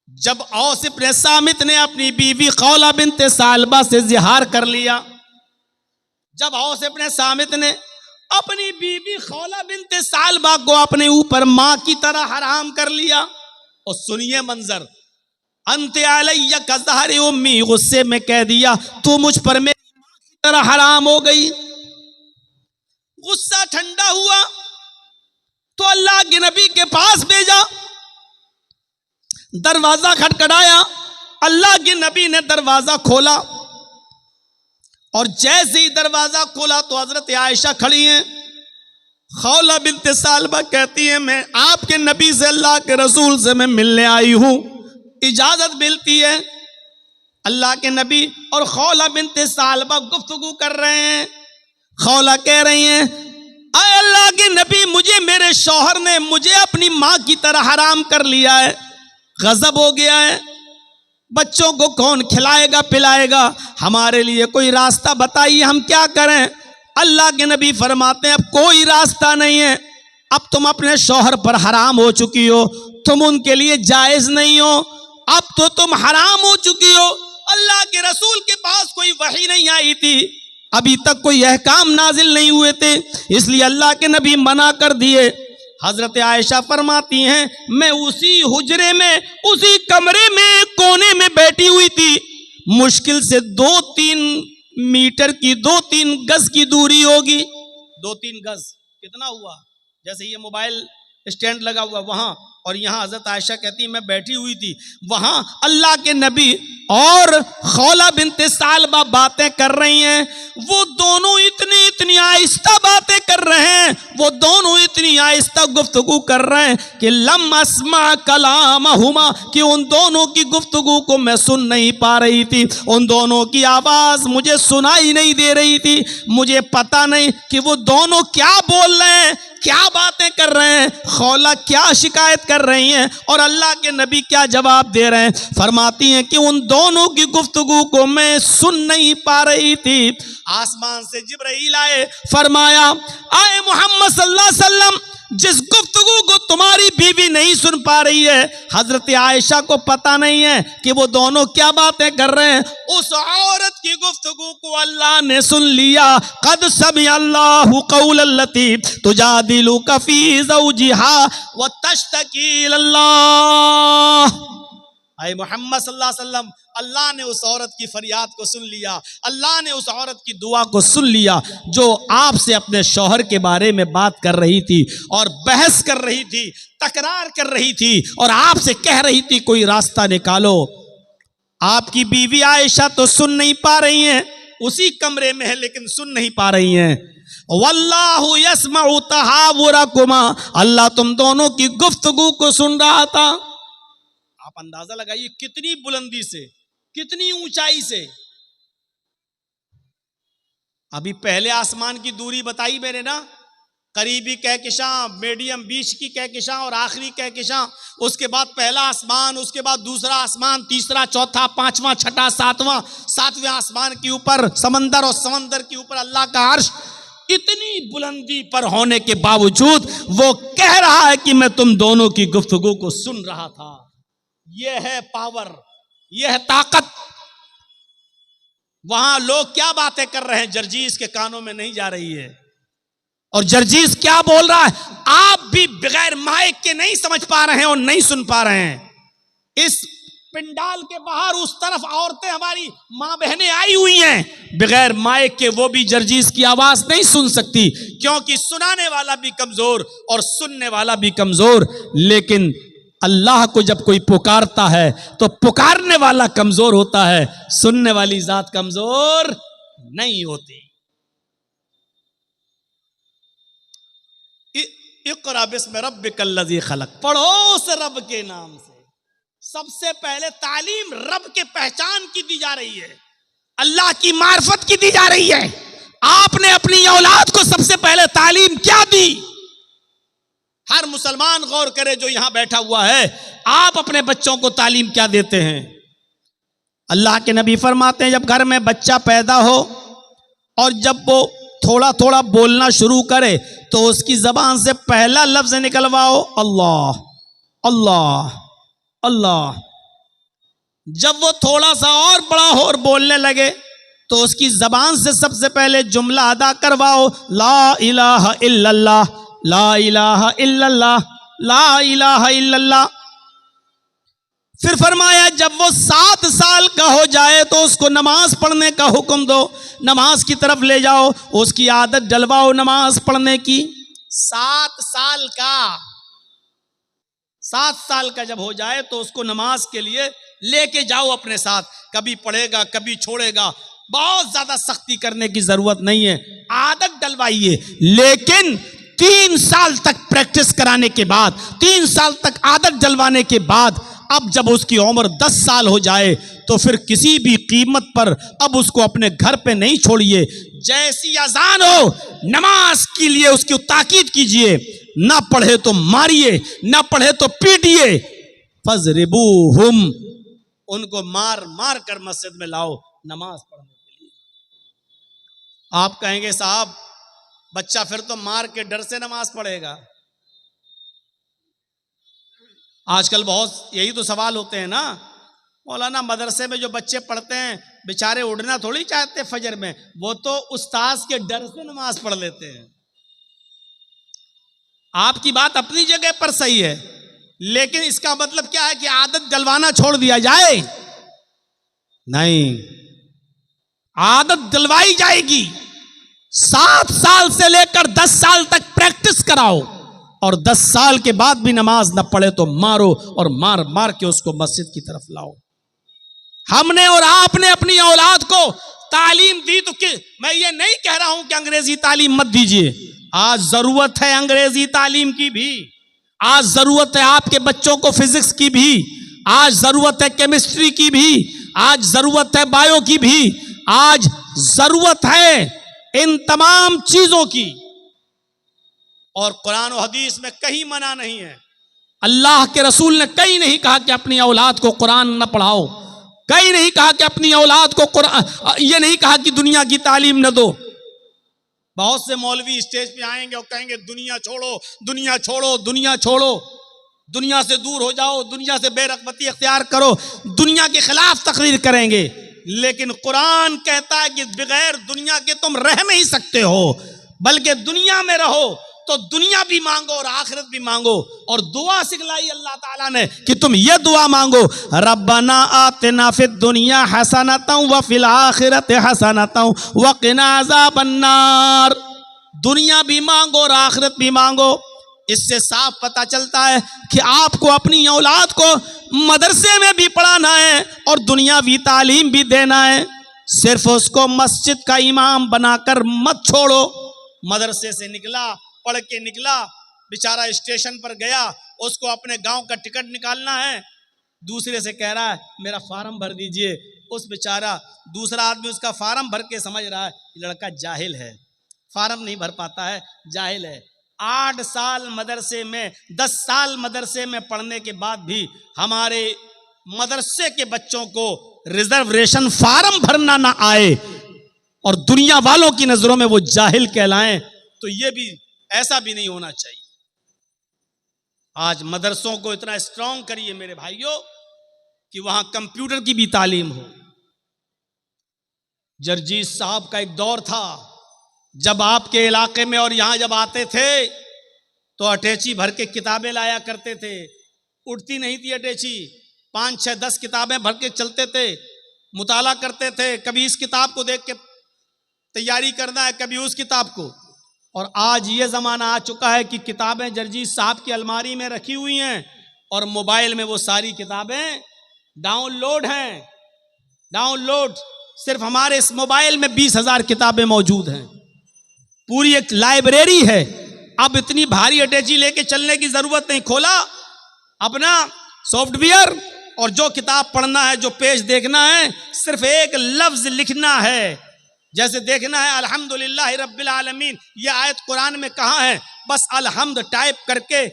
जब औस इब्न सामित ने अपनी बीवी खौला बिन्ते सालबा से जिहार कर लिया, जब औस इब्न सामित ने अपनी बीवी खौला बिन्ते सालबा को अपने ऊपर मां की तरह हराम कर लिया, और सुनिए मंजर, अंते अलैया का ज़हर उम्मी, गुस्से में कह दिया तू मुझ पर मेरी मां की तरह हराम हो गई। गुस्सा ठंडा हुआ तो अल्लाह के नबी के पास भेजा, दरवाजा खटखटाया, अल्लाह के नबी ने दरवाजा खोला और जैसे ही दरवाजा खोला तो हजरत आयशा खड़ी हैं। खौला बिन्त सालबा कहती है मैं आपके नबी से, अल्लाह के रसूल से मैं मिलने आई हूं, इजाजत मिलती है। अल्लाह के नबी और खौला बिन्त सालबा गुफ्तगू कर रहे हैं। खौला कह रही हैं आए अल्लाह के नबी, मुझे मेरे शौहर ने मुझे अपनी माँ की तरह हराम कर लिया है, गजब हो गया है, बच्चों को कौन खिलाएगा पिलाएगा, हमारे लिए कोई रास्ता बताइए, हम क्या करें। अल्लाह के नबी फरमाते हैं अब कोई रास्ता नहीं है, अब तुम अपने शौहर पर हराम हो चुकी हो, तुम उनके लिए जायज नहीं हो, अब तो तुम हराम हो चुकी हो। अल्लाह के रसूल के पास कोई वही नहीं आई थी, अभी तक कोई अहकाम नाजिल नहीं हुए थे, इसलिए अल्लाह के नबी मना कर दिए। हजरत आयशा फरमाती हैं मैं उसी हुजरे में, उसी कमरे में कोने में बैठी हुई थी, मुश्किल से 2-3 मीटर की 2-3 गज की दूरी होगी, 2-3 गज कितना हुआ, जैसे ये मोबाइल स्टैंड लगा हुआ वहां, और यहां हजरत आयशा कहती है मैं बैठी हुई थी, वहां अल्लाह के नबी और खौला बिन्त सालबा बातें कर रही हैं। वो दोनों इतनी आहिस्ता बातें कर रहे हैं, वो दोनों इतनी आहिस्ता गुफ्तगू कर रहे हैं कि लम अस्मा कलामहुमा, कि उन दोनों की गुफ्तगू को मैं सुन नहीं पा रही थी, उन दोनों की आवाज मुझे सुनाई नहीं दे रही थी, मुझे पता नहीं कि वो दोनों क्या बोल रहे हैं, क्या बातें कर रहे हैं, खौला क्या शिकायत कर रही हैं और अल्लाह के नबी क्या जवाब दे रहे हैं। फरमाती हैं कि उन दोनों की गुफ्तगू को मैं सुन नहीं पा रही थी। आसमान से जिब्राइल आए, फरमाया आए मोहम्मद सल्लल्लाहु अलैहि वसल्लम, जिस गुफ्तगू को तुम्हारी बीवी नहीं सुन पा रही है, हजरत आयशा को पता नहीं है कि वो दोनों क्या बातें कर रहे हैं, उस औरत की गुफ्तगू को अल्लाह ने सुन लिया। कद समिअल्लाहु कौलल्लती तुजादिलुका फी ज़ौजिहा व तश्तकी इलल्लाह। आए मोहम्मद सल्लल्लाहु अलैहि वसल्लम, अल्लाह ने उस औरत की फरियाद को सुन लिया, अल्लाह ने उस औरत की दुआ को सुन लिया जो आपसे अपने शौहर के बारे में बात कर रही थी और बहस कर रही थी, तकरार कर रही थी और आपसे कह रही थी कोई रास्ता निकालो। आपकी बीवी आयशा तो सुन नहीं पा रही हैं, उसी कमरे में है लेकिन सुन नहीं पा रही हैं। वल्लाहु यस्मउ तहावुरकुमा, अल्लाह तुम दोनों की गुफ्तगू को सुन रहा था। आप अंदाजा लगाइए कितनी बुलंदी से, कितनी ऊंचाई से। अभी पहले आसमान की दूरी बताई मैंने ना, करीबी कहकशां, मीडियम बीच की कहकशां और आखिरी कहकशां, उसके बाद पहला आसमान, उसके बाद दूसरा आसमान, तीसरा, चौथा, पांचवा, छठा, सातवां, सातवें आसमान के ऊपर समंदर और समंदर के ऊपर अल्लाह का अर्श। इतनी बुलंदी पर होने के बावजूद वो कह रहा है कि मैं तुम दोनों की गुफ्तगू को सुन रहा था। यह है पावर, यह है ताकत। वहां लोग क्या बातें कर रहे हैं जर्जीस के कानों में नहीं जा रही है, और जर्जीस क्या बोल रहा है आप भी बगैर माइक के नहीं समझ पा रहे हैं और नहीं सुन पा रहे हैं। इस पिंडाल के बाहर उस तरफ औरतें हमारी मां बहनें आई हुई हैं, बगैर माइक के वो भी जर्जीस की आवाज नहीं सुन सकती, क्योंकि सुनाने वाला भी कमजोर और सुनने वाला भी कमजोर। लेकिन अल्लाह को जब कोई पुकारता है तो पुकारने वाला कमजोर होता है, सुनने वाली जात कमजोर नहीं होती। इक़रा बिस्मि रब्बिकल्लज़ी खलक़, पढ़ो उस रब के नाम से। सबसे पहले तालीम रब के पहचान की दी जा रही है, अल्लाह की मार्फत की दी जा रही है। आपने अपनी औलाद को सबसे पहले तालीम क्या दी? हर मुसलमान गौर करे जो यहां बैठा हुआ है, आप अपने बच्चों को तालीम क्या देते हैं? अल्लाह के नबी फरमाते हैं जब घर में बच्चा पैदा हो और जब वो थोड़ा थोड़ा बोलना शुरू करे तो उसकी जबान से पहला लफ्ज निकलवाओ अल्लाह अल्लाह अल्लाह। जब वो थोड़ा सा और बड़ा हो और बोलने लगे तो उसकी जबान से सबसे पहले जुमला अदा करवाओ ला इलाहा इल्लल्लाह, ला इलाहा इल्लल्लाह, ला इलाहा इल्लल्लाह। फिर फरमाया जब वो 7 साल का हो जाए तो उसको नमाज पढ़ने का हुक्म दो, नमाज की तरफ ले जाओ, उसकी आदत डलवाओ नमाज पढ़ने की। 7 साल का जब हो जाए तो उसको नमाज के लिए लेके जाओ अपने साथ, कभी पढ़ेगा कभी छोड़ेगा, बहुत ज्यादा सख्ती करने की जरूरत नहीं है, आदत डलवाइए। लेकिन 3 साल तक प्रैक्टिस कराने के बाद, 3 साल तक आदत डलवाने के बाद, अब जब उसकी उम्र 10 साल हो जाए तो फिर किसी भी कीमत पर अब उसको अपने घर पे नहीं छोड़िए। जैसी अजान हो नमाज के लिए उसकी ताकीद कीजिए, ना पढ़े तो मारिए, ना पढ़े तो पीटिए। फजरिबूहुम, उनको मार मार कर मस्जिद में लाओ नमाज पढ़ने के लिए। आप कहेंगे साहब बच्चा फिर तो मार के डर से नमाज पढ़ेगा। आजकल बहुत यही तो सवाल होते हैं ना, मौलाना मदरसे में जो बच्चे पढ़ते हैं बेचारे उड़ना थोड़ी चाहते फजर में, वो तो उस्ताद के डर से नमाज पढ़ लेते हैं। आपकी बात अपनी जगह पर सही है, लेकिन इसका मतलब क्या है कि आदत डलवाना छोड़ दिया जाए? नहीं, आदत डलवाई जाएगी। 7 साल से लेकर 10 साल तक प्रैक्टिस कराओ, और 10 साल के बाद भी नमाज न पढ़े तो मारो, और मार मार के उसको मस्जिद की तरफ लाओ। हमने और आपने अपनी औलाद को तालीम दी तो मैं ये नहीं कह रहा हूं कि अंग्रेजी तालीम मत दीजिए, आज जरूरत है अंग्रेजी तालीम की भी, आज जरूरत है आपके बच्चों को फिजिक्स की भी, आज जरूरत है केमिस्ट्री की भी, आज जरूरत है बायो की भी, आज जरूरत है इन तमाम चीजों की। और कुरान और हदीस में कहीं मना नहीं है, अल्लाह के रसूल ने कहीं नहीं कहा कि अपनी औलाद को कुरान न पढ़ाओ, कहीं नहीं कहा कि अपनी औलाद को कुरान, ये नहीं कहा कि दुनिया की तालीम न दो। बहुत से मौलवी स्टेज पे आएंगे और कहेंगे दुनिया छोड़ो, दुनिया छोड़ो, दुनिया छोड़ो, दुनिया से दूर हो जाओ, दुनिया से बेरगबती अख्तियार करो, दुनिया के खिलाफ तकरीर करेंगे। लेकिन कुरान कहता है कि बगैर दुनिया के तुम रह नहीं सकते हो, बल्कि दुनिया में रहो तो दुनिया भी मांगो और आखिरत भी मांगो। और दुआ सिखलाई अल्लाह ताला ने कि तुम ये दुआ मांगो, रब्बना आतिना फिद दुनिया हसनतन व फिल आखिरति हसनतन व क़िना अज़ाबन्नार। दुनिया भी मांगो और आखिरत भी मांगो। इससे साफ पता चलता है कि आपको अपनी औलाद को मदरसे में भी पढ़ाना है और दुनियावी तालीम भी देना है। सिर्फ उसको मस्जिद का इमाम बनाकर मत छोड़ो। मदरसे से निकला, पढ़ के निकला, बेचारा स्टेशन पर गया, उसको अपने गांव का टिकट निकालना है, दूसरे से कह रहा है मेरा फार्म भर दीजिए। उस बेचारा दूसरा आदमी उसका फार्म भर के समझ रहा है लड़का जाहिल है, फार्म नहीं भर पाता है, जाहिल है। 8 साल मदरसे में, 10 साल मदरसे में पढ़ने के बाद भी हमारे मदरसे के बच्चों को रिजर्वेशन फार्म भरना ना आए और दुनिया वालों की नजरों में वो जाहिल कहलाएं, तो ये भी, ऐसा भी नहीं होना चाहिए। आज मदरसों को इतना स्ट्रांग करिए मेरे भाइयों कि वहां कंप्यूटर की भी तालीम हो। जरजीत साहब का एक दौर था जब आपके इलाके में और यहां जब आते थे तो अटैची भर के किताबें लाया करते थे। उठती नहीं थी अटैची, 5, 6, 10 किताबें भर के चलते थे, मुताला करते थे। कभी इस किताब को देख के तैयारी करना है, कभी उस किताब को। और आज ये जमाना आ चुका है कि किताबें जरजीत साहब की अलमारी में रखी हुई हैं और मोबाइल में वो सारी किताबें डाउनलोड हैं। डाउनलोड, सिर्फ हमारे इस मोबाइल में 20,000 किताबें मौजूद हैं, पूरी एक लाइब्रेरी है। अब इतनी भारी अटैची लेके चलने की जरूरत नहीं। खोला अपना सॉफ्टवेयर और जो किताब पढ़ना है, जो पेज देखना है, सिर्फ एक लफ्ज लिखना है। जैसे देखना है अल्हम्दुलिल्लाह रब्बिल आलमीन, यह आयत कुरान में कहाँ है, बस अलहम्द टाइप करके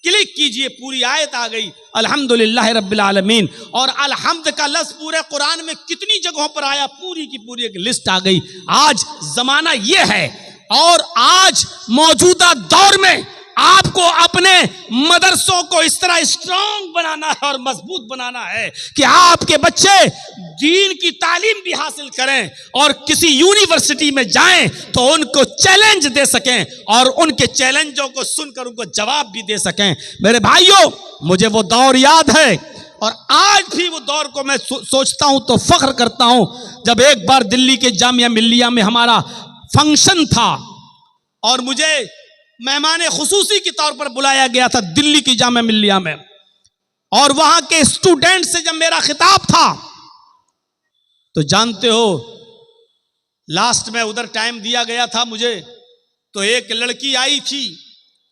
क्लिक कीजिए, पूरी आयत आ गई अल्हम्दुलिल्लाह रब्बिल आलमीन। और अलहम्द का लफ्ज पूरे कुरान में कितनी जगहों पर आया, पूरी की पूरी एक लिस्ट आ गई। आज जमाना यह है और आज मौजूदा दौर में आपको अपने मदरसों को इस तरह स्ट्रांग बनाना है और मजबूत बनाना है कि आपके बच्चे दीन की तालीम भी हासिल करें और किसी यूनिवर्सिटी में जाएं तो उनको चैलेंज दे सकें और उनके चैलेंजों को सुनकर उनको जवाब भी दे सकें। मेरे भाइयों, मुझे वो दौर याद है और आज भी वो दौर को मैं सोचता हूं तो फख्र करता हूं, जब एक बार दिल्ली के जामिया मिल्लिया में हमारा फंक्शन था और मुझे मेहमान खुसूसी के तौर पर बुलाया गया था दिल्ली की जामिया मिल्लिया में, और वहां के स्टूडेंट से जब मेरा खिताब था तो जानते हो लास्ट में उधर टाइम दिया गया था मुझे, तो एक लड़की आई थी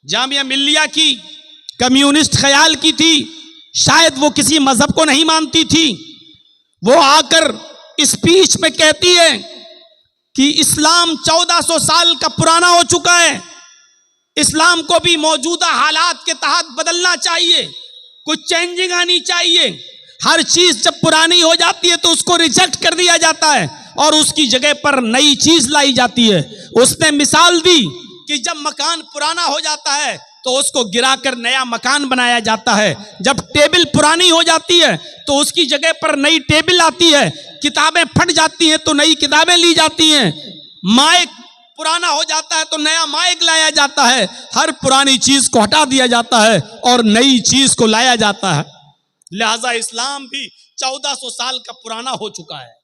जामिया मिल्लिया की, कम्युनिस्ट ख्याल की थी, शायद वो किसी मजहब को नहीं मानती थी। वो आकर स्पीच में कहती है कि इस्लाम 1400 साल का पुराना हो चुका है, इस्लाम को भी मौजूदा हालात के तहत बदलना चाहिए, कुछ चेंजिंग आनी चाहिए। हर चीज जब पुरानी हो जाती है तो उसको रिजेक्ट कर दिया जाता है और उसकी जगह पर नई चीज लाई जाती है। उसने मिसाल दी कि जब मकान पुराना हो जाता है तो उसको गिराकर नया मकान बनाया जाता है, जब टेबल पुरानी हो जाती है तो उसकी जगह पर नई टेबल आती है, किताबें फट जाती हैं तो नई किताबें ली जाती हैं, माइक पुराना हो जाता है तो नया माइक लाया जाता है। हर पुरानी चीज को हटा दिया जाता है और नई चीज को लाया जाता है। लिहाजा इस्लाम भी 1400 साल का पुराना हो चुका है।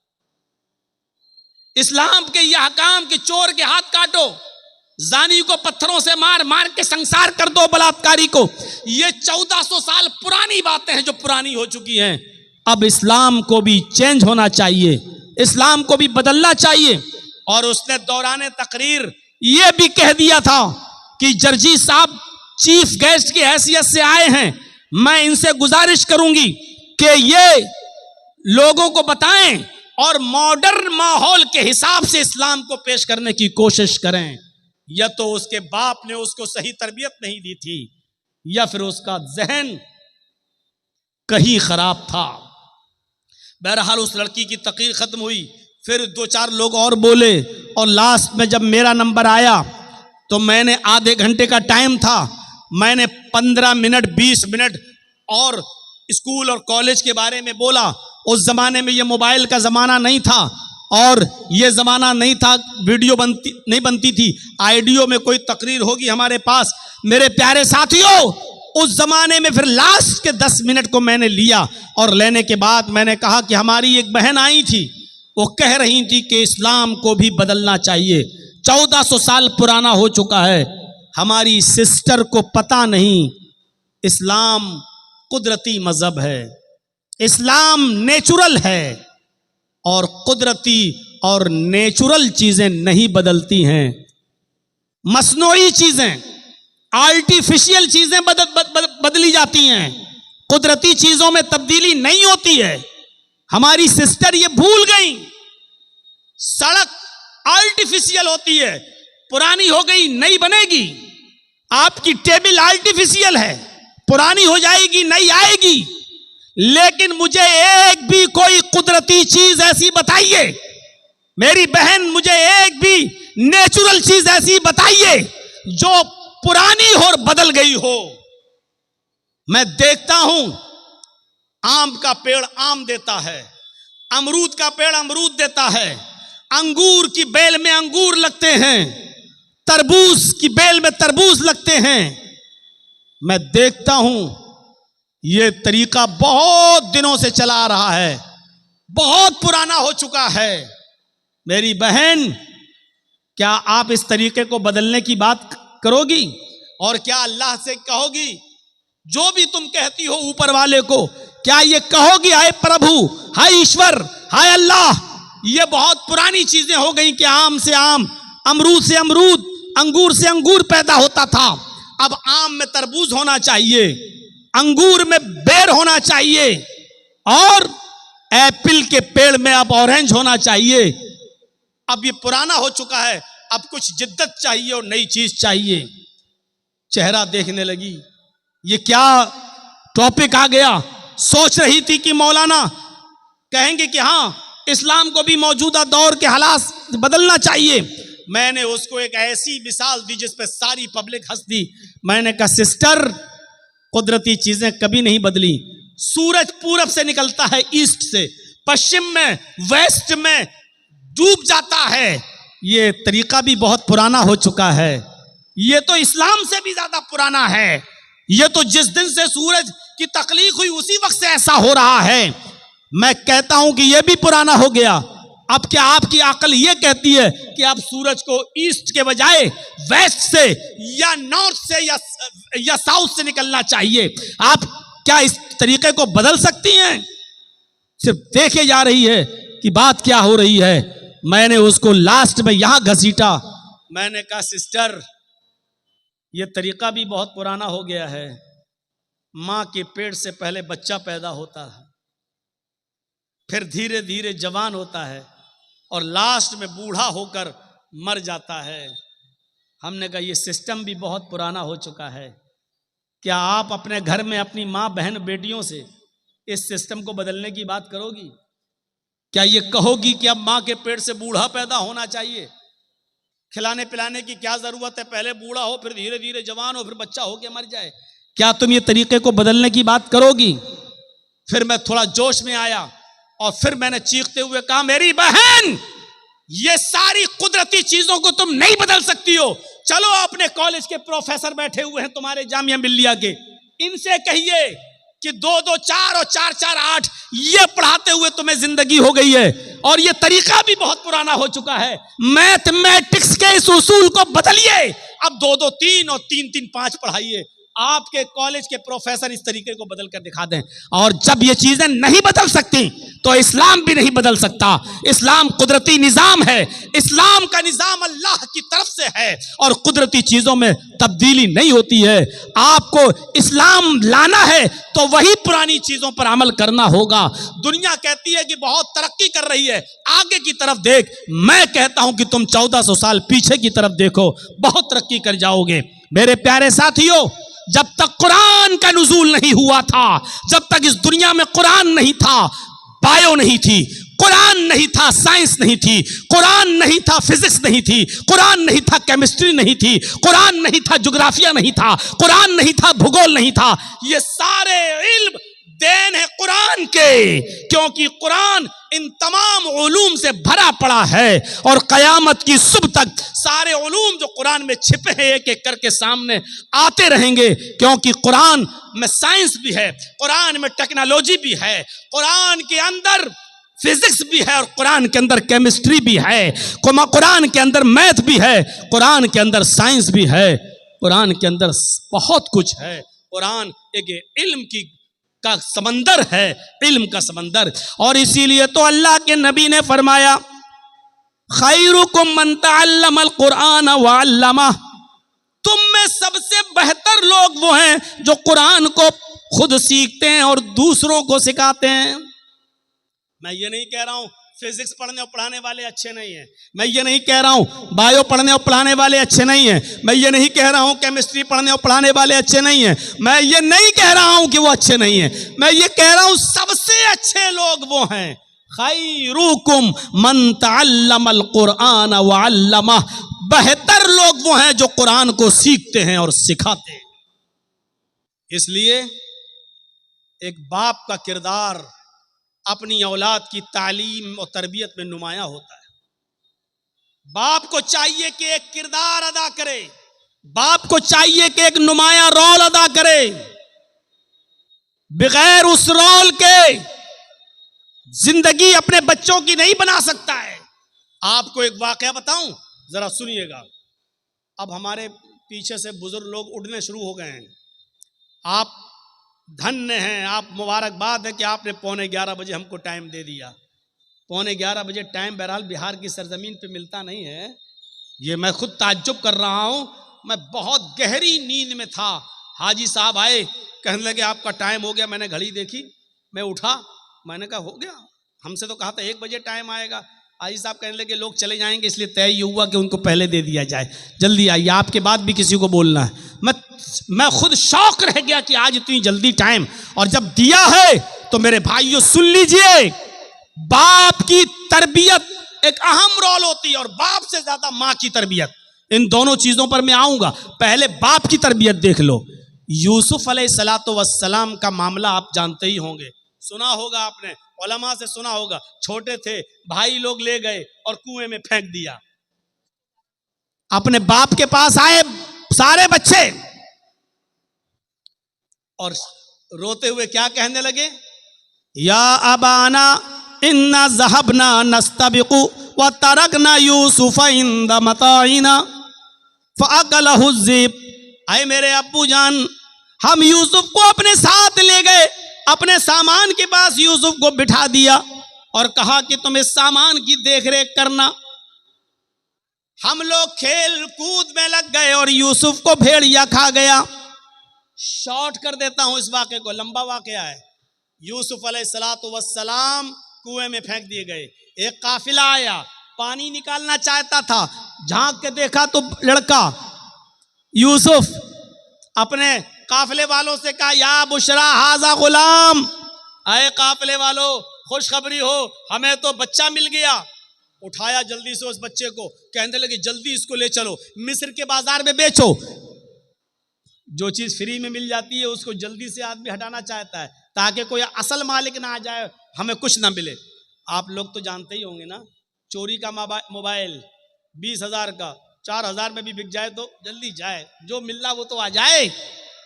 इस्लाम के यह हकाम कि चोर के हाथ काटो, जानी को पत्थरों से मार मार के संसार कर दो, बलात्कारी को, ये 1400 साल पुरानी बातें हैं जो पुरानी हो चुकी हैं। अब इस्लाम को भी चेंज होना चाहिए, इस्लाम को भी बदलना चाहिए। और उसने दौरान तकरीर यह भी कह दिया था कि जर्जी साहब चीफ गेस्ट की हैसियत से आए हैं, मैं इनसे गुजारिश करूंगी कि ये लोगों को बताएं और मॉडर्न माहौल के हिसाब से इस्लाम को पेश करने की कोशिश करें। या तो उसके बाप ने उसको सही तरबियत नहीं दी थी या फिर उसका जहन कहीं खराब था। बहरहाल उस लड़की की तकरीर खत्म हुई, फिर 2-4 लोग और बोले और लास्ट में जब मेरा नंबर आया तो मैंने आधे घंटे का टाइम था, मैंने 15 मिनट 20 मिनट और स्कूल और कॉलेज के बारे में बोला। उस जमाने में ये मोबाइल का जमाना नहीं था और ये जमाना नहीं था वीडियो नहीं बनती थी, आइडियो में कोई तकरीर होगी हमारे पास। मेरे प्यारे साथियों, उस जमाने में फिर लास्ट के 10 मिनट को मैंने लिया और लेने के बाद मैंने कहा कि हमारी एक बहन आई थी, वो कह रही थी कि इस्लाम को भी बदलना चाहिए, 1400 साल पुराना हो चुका है। हमारी सिस्टर को पता नहीं इस्लाम कुदरती मजहब है, इस्लाम नेचुरल है और कुदरती और नेचुरल चीजें नहीं बदलती हैं। मसनूई चीजें, आर्टिफिशियल चीजें बदली जाती हैं, कुदरती चीजों में तब्दीली नहीं होती है। हमारी सिस्टर ये भूल गई, सड़क आर्टिफिशियल होती है, पुरानी हो गई नई बनेगी। आपकी टेबल आर्टिफिशियल है, पुरानी हो जाएगी नई आएगी। लेकिन मुझे एक भी कोई कुदरती चीज ऐसी बताइए, मेरी बहन मुझे एक भी नेचुरल चीज ऐसी बताइए जो पुरानी और बदल गई हो। मैं देखता हूं आम का पेड़ आम देता है, अमरूद का पेड़ अमरूद देता है, अंगूर की बेल में अंगूर लगते हैं, तरबूज की बेल में तरबूज लगते हैं। मैं देखता हूं यह तरीका बहुत दिनों से चला आ रहा है, बहुत पुराना हो चुका है। मेरी बहन, क्या आप इस तरीके को बदलने की बात करोगी और क्या अल्लाह से कहोगी, जो भी तुम कहती हो ऊपर वाले को, क्या ये कहोगी हाय प्रभु, हाय ईश्वर, हाय अल्लाह, ये बहुत पुरानी चीजें हो गई कि आम से आम, अमरूद से अमरूद, अंगूर से अंगूर पैदा होता था, अब आम में तरबूज होना चाहिए, अंगूर में बेर होना चाहिए और एप्पल के पेड़ में अब ऑरेंज होना चाहिए। अब ये पुराना हो चुका है, अब कुछ जिद्दत चाहिए और नई चीज चाहिए। चेहरा देखने लगी, ये क्या टॉपिक आ गया। सोच रही थी कि मौलाना कहेंगे कि हाँ, इस्लाम को भी मौजूदा दौर के हालात बदलना चाहिए। मैंने उसको एक ऐसी मिसाल दी जिस पे सारी पब्लिक हंस दी। मैंने कहा सिस्टर, कुदरती चीजें कभी नहीं बदली। सूरज पूरब से निकलता है, ईस्ट से, पश्चिम में, वेस्ट में डूब जाता है। ये तरीका भी बहुत पुराना हो चुका है। ये तो इस्लाम से भी ज्यादा पुराना है। ये तो जिस दिन से सूरज कि तख्लीक हुई उसी वक्त से ऐसा हो रहा है। मैं कहता हूं कि यह भी पुराना हो गया। अब क्या आपकी अकल यह कहती है कि आप सूरज को ईस्ट के बजाय वेस्ट से या नॉर्थ से या साउथ से निकलना चाहिए? आप क्या इस तरीके को बदल सकती हैं? सिर्फ देखे जा रही है कि बात क्या हो रही है। मैंने उसको लास्ट में यहां घसीटा। मैंने कहा सिस्टर, यह तरीका भी बहुत पुराना हो गया है। मां के पेट से पहले बच्चा पैदा होता है, फिर धीरे धीरे जवान होता है और लास्ट में बूढ़ा होकर मर जाता है। हमने कहा यह सिस्टम भी बहुत पुराना हो चुका है। क्या आप अपने घर में अपनी मां बहन बेटियों से इस सिस्टम को बदलने की बात करोगी? क्या ये कहोगी कि अब मां के पेट से बूढ़ा पैदा होना चाहिए? खिलाने पिलाने की क्या जरूरत है? पहले बूढ़ा हो, फिर धीरे धीरे जवान हो, फिर बच्चा हो के मर जाए। क्या तुम ये तरीके को बदलने की बात करोगी? फिर मैं थोड़ा जोश में आया और फिर मैंने चीखते हुए कहा, मेरी बहन, ये सारी कुदरती चीजों को तुम नहीं बदल सकती हो। चलो अपने कॉलेज के प्रोफेसर बैठे हुए हैं तुम्हारे जामिया मिल्लिया के, इनसे कहिए कि 2-2, 4 और 4-4, 8 ये पढ़ाते हुए तुम्हें जिंदगी हो गई है और ये तरीका भी बहुत पुराना हो चुका है। मैथमेटिक्स के इस उसूल को बदलिए। अब 2-2, 3 और 3-3, 5 पढ़ाइए। आपके कॉलेज के प्रोफेसर इस तरीके को बदल कर दिखा दें। और जब ये चीजें नहीं बदल सकती तो इस्लाम भी नहीं बदल सकता। इस्लाम कुदरती निजाम है। इस्लाम का निजाम अल्लाह की तरफ से है और कुदरती चीजों में तब्दीली नहीं होती है। आपको इस्लाम लाना है तो वही पुरानी चीजों पर अमल करना होगा। दुनिया कहती है कि बहुत तरक्की कर रही है, आगे की तरफ देख। मैं कहता हूं कि तुम 1400 साल पीछे की तरफ देखो, बहुत तरक्की कर जाओगे। मेरे प्यारे साथियों, जब तक कुरान का नुज़ूल नहीं हुआ था, जब तक इस दुनिया में कुरान नहीं था, बायो नहीं थी, कुरान नहीं था, साइंस नहीं थी, कुरान नहीं था, फिजिक्स नहीं थी, कुरान नहीं था, केमिस्ट्री नहीं थी, कुरान नहीं था, ज्योग्राफिया नहीं था, कुरान नहीं था, भूगोल नहीं था। ये सारे इल्म देन है कुरान के, क्योंकि कुरान इन तमाम उलूम से भरा पड़ा है और कयामत की सुबह तक सारे उलूम जो कुरान में छिपे हैं एक एक करके सामने आते रहेंगे। क्योंकि कुरान में साइंस भी है, कुरान में टेक्नोलॉजी भी है, कुरान के अंदर फिजिक्स भी है और कुरान के अंदर केमिस्ट्री भी है, कुरान के अंदर मैथ भी है, कुरान के अंदर साइंस भी है, कुरान के अंदर बहुत कुछ है। कुरान एक इल्म का समंदर है, इल्म का समंदर। और इसीलिए तो अल्लाह के नबी ने फरमाया, खैरुकुम मन तअल्लमल कुरान व अल्लमा। तुम में सबसे बेहतर लोग वो हैं जो कुरान को खुद सीखते हैं और दूसरों को सिखाते हैं। मैं ये नहीं कह रहा हूं फिजिक्स पढ़ने और पढ़ाने वाले अच्छे नहीं हैं, मैं ये नहीं कह रहा हूं बायो पढ़ने और पढ़ाने वाले अच्छे नहीं हैं, मैं ये नहीं कह रहा हूं केमिस्ट्री पढ़ने और पढ़ाने वाले अच्छे नहीं हैं, मैं ये नहीं कह रहा हूं कि वो अच्छे नहीं हैं, मैं ये कह रहा हूं सबसे अच्छे लोग वो हैं। खैरुकुम मन तअल्लमल कुरान व अल्लमा। बेहतर लोग वो हैं जो कुरान को सीखते हैं और सिखाते हैं। इसलिए एक बाप का किरदार अपनी औलाद की तालीम और तरबियत में नुमाया होता है। बाप को चाहिए कि एक किरदार अदा करे, बाप को चाहिए कि एक नुमाया रोल अदा करे। बगैर उस रोल के जिंदगी अपने बच्चों की नहीं बना सकता है। आपको एक वाकया बताऊं, जरा सुनिएगा। अब हमारे पीछे से बुजुर्ग लोग उठने शुरू हो गए हैं। आप धन्य हैं, आप मुबारकबाद है कि आपने 11:15 बजे हमको टाइम दे दिया। 11:15 बजे टाइम बहरहाल बिहार की सरजमीन पे मिलता नहीं है। ये मैं खुद ताज्जुब कर रहा हूं। मैं बहुत गहरी नींद में था, हाजी साहब आए, कहने लगे आपका टाइम हो गया। मैंने घड़ी देखी, मैं उठा, मैंने कहा हो गया, हमसे तो कहा था 1 बजे टाइम आएगा। हाजी साहब कहने लगे लोग चले जाएंगे, इसलिए तय ये हुआ कि उनको पहले दे दिया जाए, जल्दी आइए, आपके बाद भी किसी को बोलना है। मैं खुद शौक रह गया कि आज इतनी जल्दी टाइम, और जब दिया है तो मेरे भाइयों सुन लीजिए, बाप की तरबियत एक अहम रोल होती है और बाप से ज्यादा मां की तरबियत। इन दोनों चीजों पर मैं आऊंगा, पहले बाप की तरबियत देख लो। यूसुफ अलैहिस्सलातु वस्सलाम का मामला आप जानते ही होंगे, सुना होगा आपने, उलमा से सुना होगा। छोटे थे, भाई लोग ले गए और कुएं में फेंक दिया। अपने बाप के पास आए सारे बच्चे और रोते हुए क्या कहने लगे, या अबाना इन्ना ज़हबना नस्तबिकु व तरकना यूसुफ इंद मताइना फ़अकलहु ज़िब। आए मेरे अब्बू जान, हम यूसुफ को अपने साथ ले गए, अपने सामान के पास यूसुफ को बिठा दिया और कहा कि तुम इस सामान की देखरेख करना। हम लोग खेल कूद में लग गए और यूसुफ को भेड़िया खा गया। शॉर्ट कर देता हूं इस वाक़े को, लंबा वाक़या है। यूसुफ अलैहिस्सलातु वस्सलाम कुएं में फेंक दिए गए। एक काफिला आया, पानी निकालना चाहता था, झांक के देखा तो लड़का यूसुफ अपने काफिले वालों से कहा, या बुशरा हाजा गुलाम, आए काफिले वालों खुशखबरी हो, हमें तो बच्चा मिल गया। उठाया जल्दी से उस बच्चे को, कहने लगे जल्दी इसको ले चलो, मिस्र के बाजार में बेचो। जो चीज फ्री में मिल जाती है उसको जल्दी से आदमी हटाना चाहता है ताकि कोई असल मालिक ना आ जाए, हमें कुछ ना मिले। आप लोग तो जानते ही होंगे ना, चोरी का मोबाइल 20,000 का 4,000 में भी बिक जाए तो जल्दी जाए, जो मिल रहा वो तो आ जाए।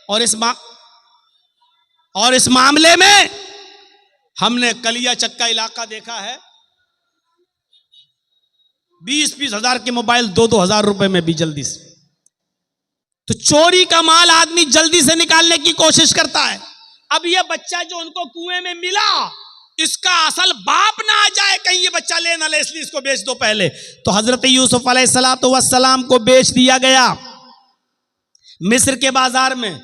और इस मामले में हमने कलिया चक्का इलाका देखा है, 20-20 हजार के मोबाइल 2-2 हजार रुपए में भी जल्दी से। तो चोरी का माल आदमी जल्दी से निकालने की कोशिश करता है। अब यह बच्चा जो उनको कुएं में मिला, इसका असल बाप ना आ जाए, कहीं ये बच्चा ले ना ले, इसलिए इसको बेच दो पहले। तो हजरत यूसुफ अलैहिस्सलातु वस्सलाम को बेच दिया गया मिस्र के बाजार में।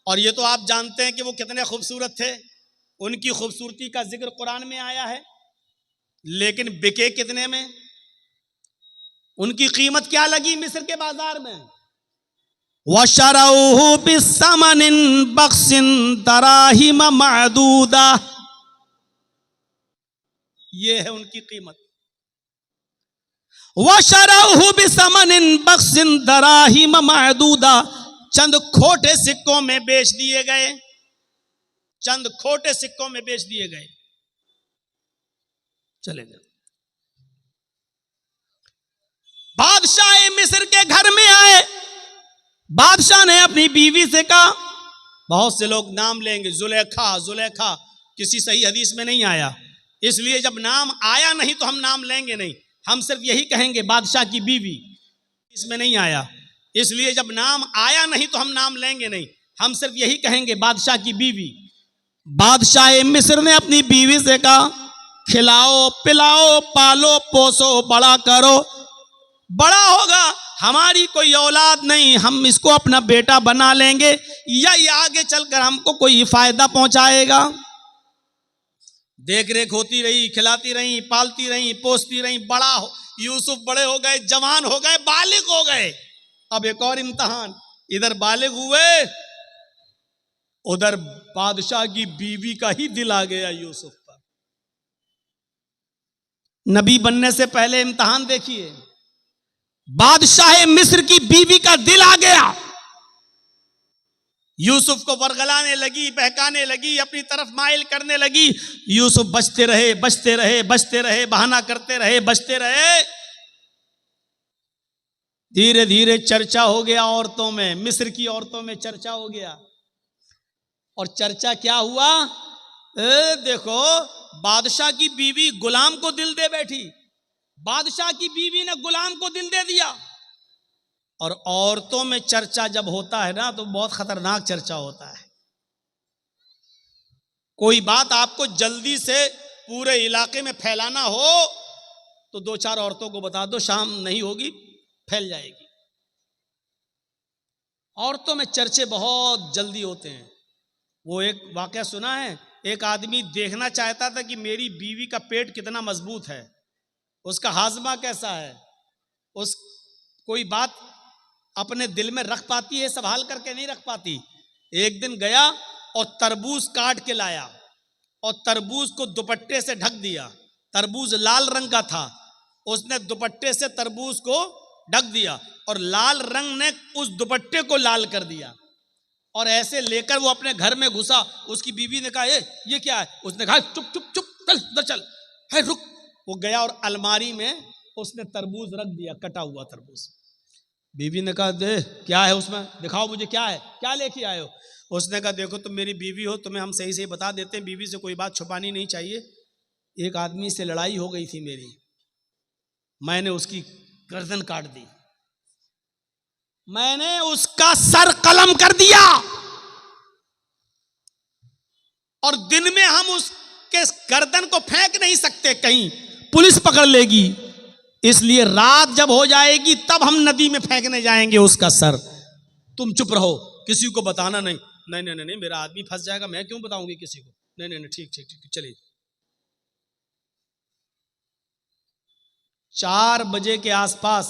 और ये तो आप जानते हैं कि वो कितने खूबसूरत थे, उनकी खूबसूरती का जिक्र कुरान में आया है, लेकिन बिके कितने में, उनकी कीमत क्या लगी मिस्र के बाजार में। वशरऊहु बिसमनिन बख्सिन दराहिम मअदूदा, ये है उनकी कीमत। वशरऊहु बिसमनिन बख्सिन दराहिम मअदूदा, चंद खोटे सिक्कों में बेच दिए गए, चंद खोटे सिक्कों में बेच दिए गए। चले गए। बादशाह मिस्र के घर में आए, बादशाह ने अपनी बीवी से कहा, बहुत से लोग नाम लेंगे जुलेखा जुलेखा, किसी सही हदीस में नहीं आया, इसलिए जब नाम आया नहीं तो हम नाम लेंगे नहीं, हम सिर्फ यही कहेंगे बादशाह की बीवी। इसमें नहीं आया, इसलिए जब नाम आया नहीं तो हम नाम लेंगे नहीं, हम सिर्फ यही कहेंगे बादशाह की बीवी। बादशाह मिस्र ने अपनी बीवी से कहा, खिलाओ पिलाओ पालो पोसो बड़ा करो, बड़ा होगा, हमारी कोई औलाद नहीं, हम इसको अपना बेटा बना लेंगे, या ये आगे चलकर हमको कोई फायदा पहुंचाएगा। देख रेख होती रही, खिलाती रही, पालती रही, पोसती रही, बड़ा हो, यूसुफ बड़े हो गए, जवान हो गए, बालिग हो गए। अब एक और इम्तिहान, इधर बालिग हुए, उधर बादशाह की बीवी का ही दिल आ गया यूसुफ पर। नबी बनने से पहले इम्तिहान देखिए, बादशाह मिस्र की बीवी का दिल आ गया, यूसुफ को बरगलाने लगी, बहकाने लगी, अपनी तरफ माइल करने लगी। यूसुफ बचते रहे बचते रहे बचते रहे, बहाना करते रहे बचते रहे। धीरे धीरे चर्चा हो गया औरतों में, मिस्र की औरतों में चर्चा हो गया। और चर्चा क्या हुआ, देखो बादशाह की बीवी गुलाम को दिल दे बैठी, बादशाह की बीवी ने गुलाम को दिल दे दिया। और औरतों में चर्चा जब होता है ना तो बहुत खतरनाक चर्चा होता है। कोई बात आपको जल्दी से पूरे इलाके में फैलाना हो तो 2-4 औरतों को बता दो, शाम नहीं होगी फैल जाएगी। औरतों में चर्चे बहुत जल्दी होते हैं। वो एक वाकया सुना है, एक आदमी देखना चाहता था कि मेरी बीवी का पेट कितना मजबूत है, उसका हाजमा कैसा है, उस कोई बात अपने दिल में रख पाती है, संभाल करके नहीं रख पाती। एक दिन गया और तरबूज काट के लाया और तरबूज को दुपट्टे से ढक दिया। तरबूज लाल रंग का था, उसने दुपट्टे से तरबूज को ढक दिया और लाल रंग ने उस दुपट्टे को लाल कर दिया। और ऐसे लेकर वो अपने घर में घुसा। उसकी बीवी ने कहा, ये क्या है? उसने कहा, चुप चुप चुप, चल उधर चल, है रुक। वो गया और अलमारी में उसने तरबूज रख दिया, कटा हुआ तरबूज। बीवी ने कहा, दे क्या है उसमें, दिखाओ मुझे क्या है, क्या लेके आए हो? उसने कहा देखो तुम मेरी बीवी हो, तुम्हें हम सही सही बता देते हैं, बीवी से कोई बात छुपानी नहीं चाहिए। एक आदमी से लड़ाई हो गई थी मेरी, मैंने उसकी गर्दन काट दी, मैंने उसका सर कलम कर दिया, और दिन में हम उसके गर्दन को फेंक नहीं सकते, कहीं पुलिस पकड़ लेगी, इसलिए रात जब हो जाएगी तब हम नदी में फेंकने जाएंगे उसका सर। तुम चुप रहो, किसी को बताना नहीं। नहीं नहीं नहीं, मेरा आदमी फंस जाएगा, मैं क्यों बताऊंगी किसी को। नहीं नहीं नहीं, ठीक ठीक ठीक, चलिए। 4 बजे के आसपास,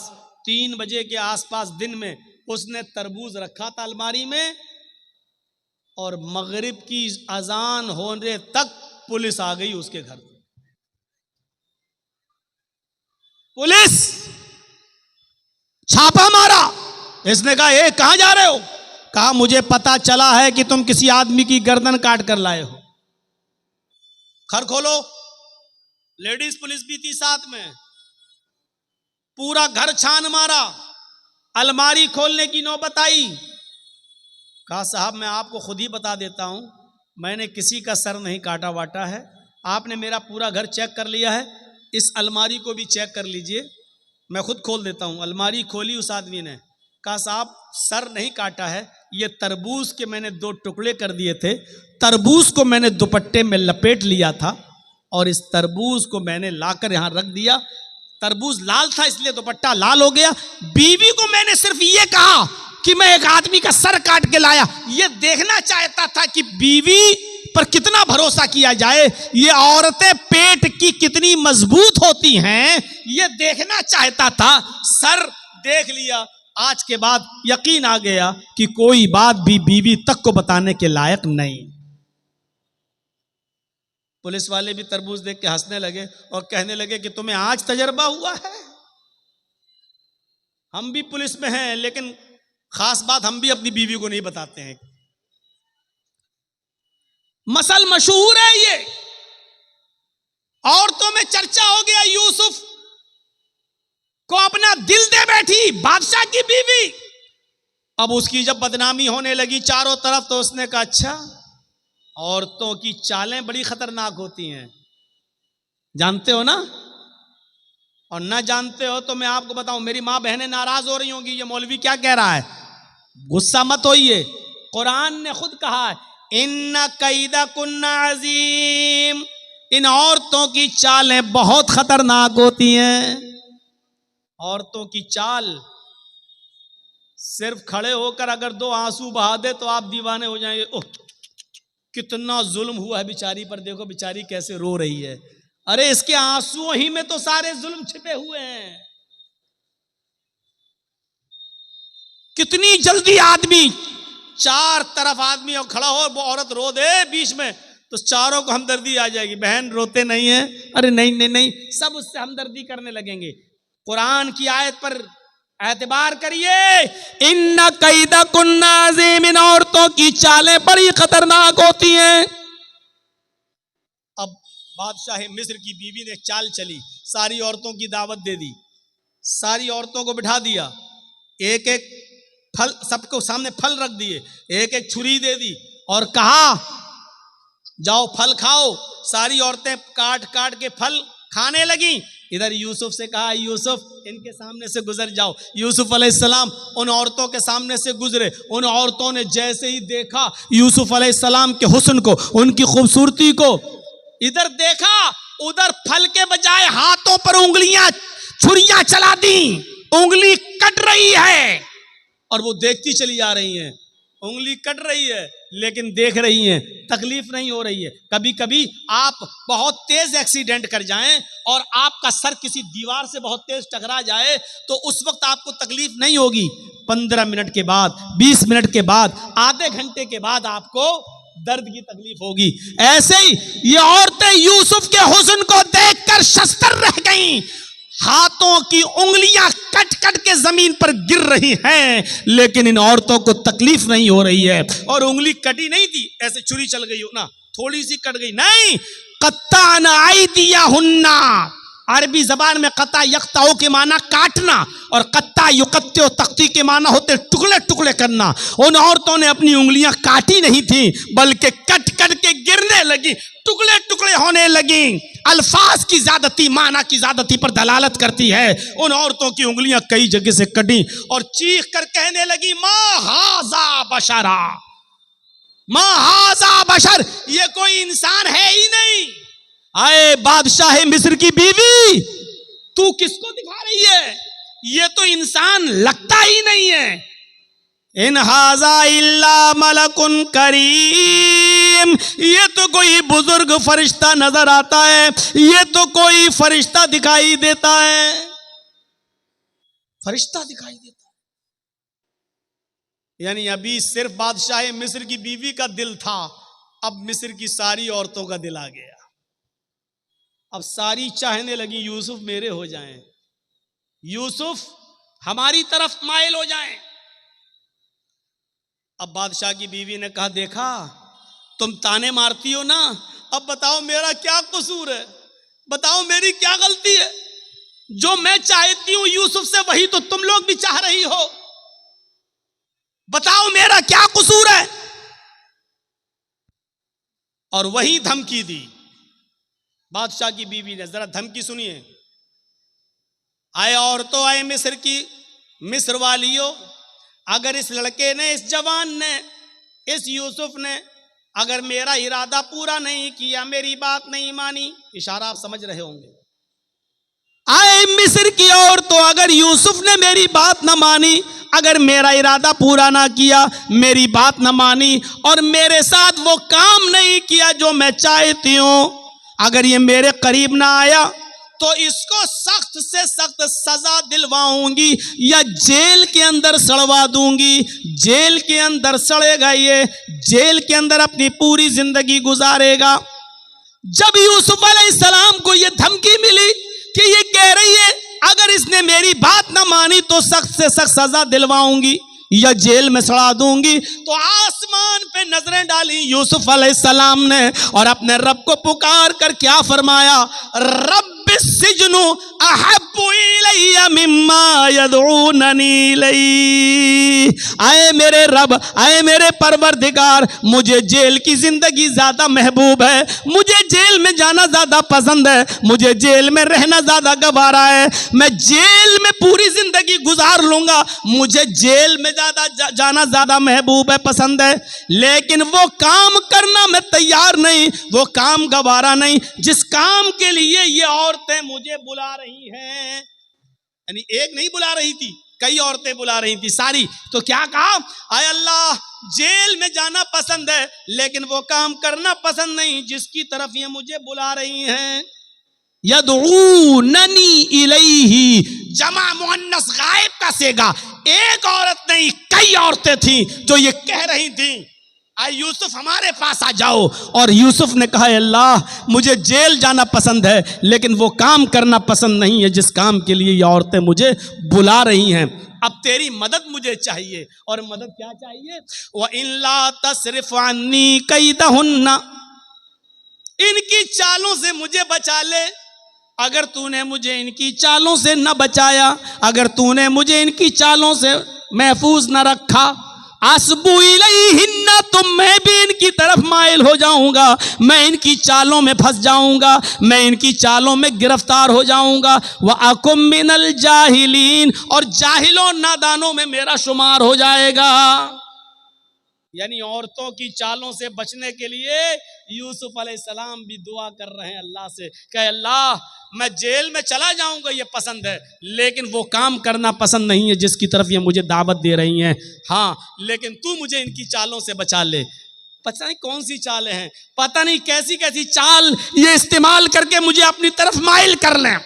3 बजे के आसपास दिन में उसने तरबूज रखा था अलमारी में, और मगरिब की अजान होने तक पुलिस आ गई उसके घर। पुलिस छापा मारा, इसने कहा ए कहां जा रहे हो? कहा मुझे पता चला है कि तुम किसी आदमी की गर्दन काट कर लाए हो। घर खोलो, लेडीज पुलिस भी थी साथ में, पूरा घर छान मारा, अलमारी खोलने की नौबत आई। कहा साहब मैं आपको खुद ही बता देता हूं, मैंने किसी का सर नहीं काटा वाटा है, आपने मेरा पूरा घर चेक कर लिया है, इस अलमारी को भी चेक कर लीजिए, मैं खुद खोल देता हूं। अलमारी खोली उस आदमी ने, कहा साहब सर नहीं काटा है, ये तरबूज के मैंने 2 टुकड़े कर दिए थे, तरबूज को मैंने दुपट्टे में लपेट लिया था, और इस तरबूज को मैंने लाकर यहां रख दिया, तरबूज लाल था इसलिए दुपट्टा लाल हो गया। बीवी को मैंने सिर्फ ये कहा कि मैं एक आदमी का सर काट के लाया, ये देखना चाहता था कि बीवी पर कितना भरोसा किया जाए, ये औरतें पेट की कितनी मजबूत होती हैं, ये देखना चाहता था। सर देख लिया, आज के बाद यकीन आ गया कि कोई बात भी बीवी तक को बताने के लायक नहीं। पुलिस वाले भी तरबूज देख के हंसने लगे और कहने लगे कि तुम्हें आज तजर्बा हुआ है, हम भी पुलिस में हैं, लेकिन खास बात हम भी अपनी बीवी को नहीं बताते हैं। मसल मशहूर है ये, औरतों में चर्चा हो गया, यूसुफ को अपना दिल दे बैठी बादशाह की बीवी। अब उसकी जब बदनामी होने लगी चारों तरफ, तो उसने कहा अच्छा, औरतों की चालें बड़ी खतरनाक होती हैं, जानते हो ना? और ना जानते हो तो मैं आपको बताऊं, मेरी मां बहनें नाराज हो रही होंगी, ये मौलवी क्या कह रहा है, गुस्सा मत होइए। कुरान ने खुद कहा है इन्ना कैदा कुन्ना अजीम, इन औरतों की चालें बहुत खतरनाक होती हैं। औरतों की चाल, सिर्फ खड़े होकर अगर 2 आंसू बहा दे तो आप दीवाने हो जाएंगे। ओह कितना जुल्म हुआ है बेचारी पर, देखो बेचारी कैसे रो रही है। अरे इसके आंसुओं ही में तो सारे जुल्म छिपे हुए हैं। कितनी जल्दी आदमी, 4 तरफ आदमी और खड़ा हो, वो औरत रो दे बीच में तो चारों को हमदर्दी आ जाएगी। बहन रोते नहीं है, अरे नहीं नहीं नहीं, सब उससे हमदर्दी करने लगेंगे। कुरान की आयत पर एतबार करिए, इन्ना कैदा कुन्ना अज़ीम, इन औरतों की चालें बड़ी खतरनाक होती हैं। अब बादशाह मिस्र की बीवी ने चाल चली, सारी औरतों की दावत दे दी, सारी औरतों को बिठा दिया, एक एक फल सबको सामने फल रख दिए, एक एक छुरी दे दी और कहा जाओ फल खाओ। सारी औरतें काट काट के फल खाने लगी। इधर यूसुफ से कहा यूसुफ इनके सामने से गुजर जाओ। यूसुफ अलैहिस्सलाम उन औरतों के सामने से गुजरे। उन औरतों ने जैसे ही देखा यूसुफ अलैहिस्सलाम के हुस्न को, उनकी खूबसूरती को, इधर देखा उधर फल के बजाय हाथों पर उंगलियां, छुरियां चला दी, उंगली कट रही है और वो देखती चली जा रही हैं। उंगली कट रही है लेकिन देख रही हैं, तकलीफ नहीं हो रही है। कभी कभी आप बहुत तेज एक्सीडेंट कर जाएं और आपका सर किसी दीवार से बहुत तेज टकरा जाए तो उस वक्त आपको तकलीफ नहीं होगी। 15 मिनट के बाद, 20 मिनट के बाद, आधे घंटे के बाद आपको दर्द की तकलीफ होगी। ऐसे ही ये औरतें यूसुफ के हुस्न को देखकर शस्त्र रह गईं। हाथों की उंगलियां कट कट के जमीन पर गिर रही हैं, लेकिन इन औरतों को तकलीफ नहीं हो रही है। और उंगली कटी नहीं थी, ऐसे छुरी चल गई हो ना, थोड़ी सी कट गई नहीं, कत्ताना आइदिया हुन्ना, अरबी जबान में कता यक्ताओ के माना काटना और कत्ता युकत्तो तख्ती के माना होते टुकड़े टुकड़े करना। उन औरतों ने अपनी उंगलियां काटी नहीं थी बल्कि कट कट के गिरने लगी, टुकड़े टुकड़े होने लगी। अल्फाज की ज्यादती माना की ज्यादती पर दलालत करती है। उन औरतों की उंगलियां कई जगह से कटी और चीख कर कहने लगी मा हाजा बशरा, मा हाजा बशर, ये कोई इंसान है ही नहीं। आए बादशाह मिस्र की बीवी, तू किसको दिखा रही है? ये तो इंसान लगता ही नहीं है। इन हाजा इल्ला मलकुन करीम, ये तो कोई बुजुर्ग फरिश्ता नजर आता है, ये तो कोई फरिश्ता दिखाई देता है, फरिश्ता दिखाई देता है। यानी अभी सिर्फ बादशाह मिस्र की बीवी का दिल था, अब मिस्र की सारी औरतों का दिल आ गया। अब सारी चाहने लगी यूसुफ मेरे हो जाएं, यूसुफ हमारी तरफ माइल हो जाएं। अब बादशाह की बीवी ने कहा देखा तुम ताने मारती हो ना, अब बताओ मेरा क्या कसूर है, बताओ मेरी क्या गलती है? जो मैं चाहती हूं यूसुफ से वही तो तुम लोग भी चाह रही हो, बताओ मेरा क्या कसूर है? और वही धमकी दी बादशाह की बीवी ने। जरा धमकी सुनिए। आए औरतों, आए मिस्र की, मिस्र वालियों, अगर इस लड़के ने, इस जवान ने, इस यूसुफ ने अगर मेरा इरादा पूरा नहीं किया, मेरी बात नहीं मानी, इशारा आप समझ रहे होंगे। आए मिस्र की औरतों, अगर यूसुफ ने मेरी बात ना मानी, अगर मेरा इरादा पूरा ना किया, मेरी बात ना मानी और मेरे साथ वो काम नहीं किया जो मैं चाहती हूं, अगर ये मेरे करीब ना आया तो इसको सख्त से सख्त सजा दिलवाऊंगी या जेल के अंदर सड़वा दूंगी। जेल के अंदर सड़ेगा, ये जेल के अंदर अपनी पूरी जिंदगी गुजारेगा। जब यूसुफ अलैहिस्सलाम को ये धमकी मिली कि ये कह रही है अगर इसने मेरी बात ना मानी तो सख्त से सख्त सजा दिलवाऊंगी या जेल में सड़ा दूंगी, तो आसमान पे नजरें डाली यूसुफ अलैहिस्सलाम ने और अपने रब को पुकार कर क्या फरमाया, रब सिजनु अहब्बु इलैया मिम्मा यदऊननी इलैहि। आए मेरे रब, आए मेरे परवरदिगार, मुझे जेल की जिंदगी ज्यादा महबूब है, मुझे जेल में जाना ज्यादा पसंद है, मुझे जेल में रहना ज्यादा गवारा है, मैं जेल में पूरी जिंदगी गुजार लूंगा, मुझे जेल में जाना ज्यादा महबूब है, पसंद है। लेकिन वो काम करना मैं तैयार नहीं, वो काम गवारा नहीं जिस काम के लिए ये औरतें मुझे बुला रही हैं। यानी एक नहीं बुला रही थी, कई औरतें बुला रही थी सारी। तो क्या कहा, आय अल्लाह, जेल में जाना पसंद है लेकिन वो काम करना पसंद नहीं जिसकी तरफ ये मुझे बुला रही हैं। यदऊननी इलैहि, जमा मुअन्नस गायब का सेगा, एक औरत नहीं कई औरतें थी जो ये कह रही थी आए यूसुफ हमारे पास आ जाओ। और यूसुफ ने कहा अल्लाह, मुझे जेल जाना पसंद है लेकिन वो काम करना पसंद नहीं है जिस काम के लिए ये औरतें मुझे बुला रही हैं। अब तेरी मदद मुझे चाहिए। और मदद क्या चाहिए, व इल्ला तसरिफ अन्नी कैदहुन्ना, इनकी चालों से मुझे बचा ले। अगर तूने मुझे इनकी चालों से न बचाया, अगर तूने मुझे इनकी चालों से महफूज न रखा, असबु इलैहिन्ना, तो मैं भी इनकी तरफ माइल हो जाऊंगा, मैं इनकी चालों में फंस जाऊंगा, मैं इनकी चालों में गिरफ्तार हो जाऊंगा। व अकुम मिनल जाहिलीन, और जाहिलों नादानों में मेरा शुमार हो जाएगा। यानी औरतों की चालों से बचने के लिए यूसुफ अलैहिस्सलाम भी दुआ कर रहे हैं अल्लाह से, कहे अल्लाह, मैं जेल में चला जाऊंगा ये पसंद है लेकिन वो काम करना पसंद नहीं है जिसकी तरफ ये मुझे दावत दे रही हैं। हाँ, लेकिन तू मुझे इनकी चालों से बचा ले। पता नहीं कौन सी चालें हैं, पता नहीं कैसी कैसी चाल ये इस्तेमाल करके मुझे अपनी तरफ माइल कर लें,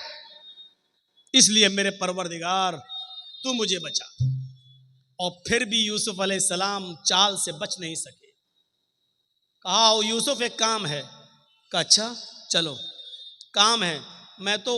इसलिए मेरे परवरदिगार तू मुझे बचा। और फिर भी यूसुफ अलैहिस्सलाम चाल से बच नहीं सके। कहा ओ यूसुफ, एक काम है। कहा अच्छा चलो, काम है, मैं तो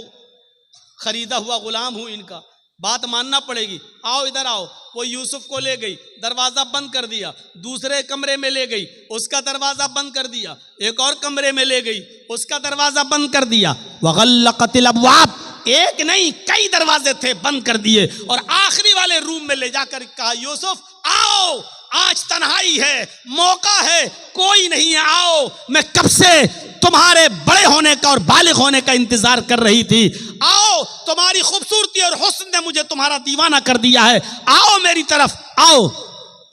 खरीदा हुआ गुलाम हूं इनका, बात मानना पड़ेगी, आओ इधर आओ। वो यूसुफ को ले गई, दरवाजा बंद कर दिया, दूसरे कमरे में ले गई, उसका दरवाजा बंद कर दिया, एक और कमरे में ले गई, उसका दरवाजा बंद कर दिया। वगल्लक़तिल अब्वाब, एक नहीं कई दरवाजे थे, बंद कर दिए। और आखिरी वाले रूम में ले जाकर कहा, यूसुफ आओ, आज तन्हाई है, मौका है, कोई नहीं है, आओ, मैं कब से तुम्हारे बड़े होने का और बालिग होने का इंतजार कर रही थी। आओ, तुम्हारी खूबसूरती और हुस्न ने मुझे तुम्हारा दीवाना कर दिया है, आओ मेरी तरफ आओ।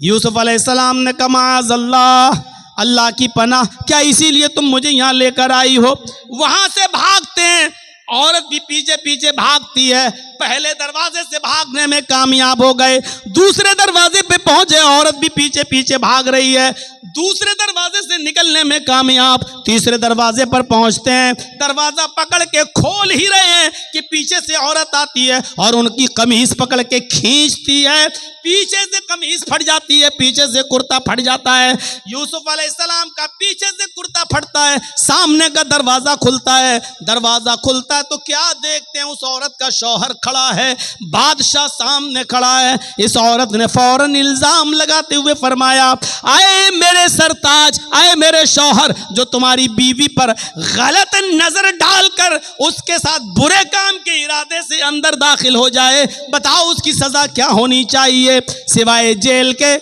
यूसुफ अलैहिस्सलाम ने कहा, माअज़ल्लाह, अल्लाह की पनाह, क्या इसीलिए तुम मुझे यहाँ लेकर आई हो? वहां से भागते हैं, औरत भी पीछे पीछे भागती है। पहले दरवाजे से भागने में कामयाब हो गए, दूसरे दरवाजे पे पहुंचे, औरत भी पीछे पीछे भाग रही है, दूसरे दरवाजे से निकलने में कामयाब, तीसरे दरवाजे पर पहुंचते हैं, दरवाजा पकड़ के खोल ही रहे हैं कि पीछे से औरत आती है और उनकी कमीज पकड़ के खींचती है, पीछे से कमीज फट जाती है, पीछे से कुर्ता फट जाता है। यूसुफ अलैहिस्सलाम का पीछे से कुर्ता फटता है, सामने का दरवाजा खुलता है, दरवाजा खुलता है तो क्या देखते हैं, उस औरत का शौहर खड़ा है, बादशाह सामने खड़ा है। इस औरत ने फौरन इल्जाम लगाते हुए फरमाया, आए मेरे सरताज, आए मेरे शौहर, जो तुम्हारी बीवी पर गलत नजर डालकर उसके साथ बुरे काम के इरादे से अंदर दाखिल हो जाए, बताओ उसकी सजा क्या होनी चाहिए सिवाय जेल के?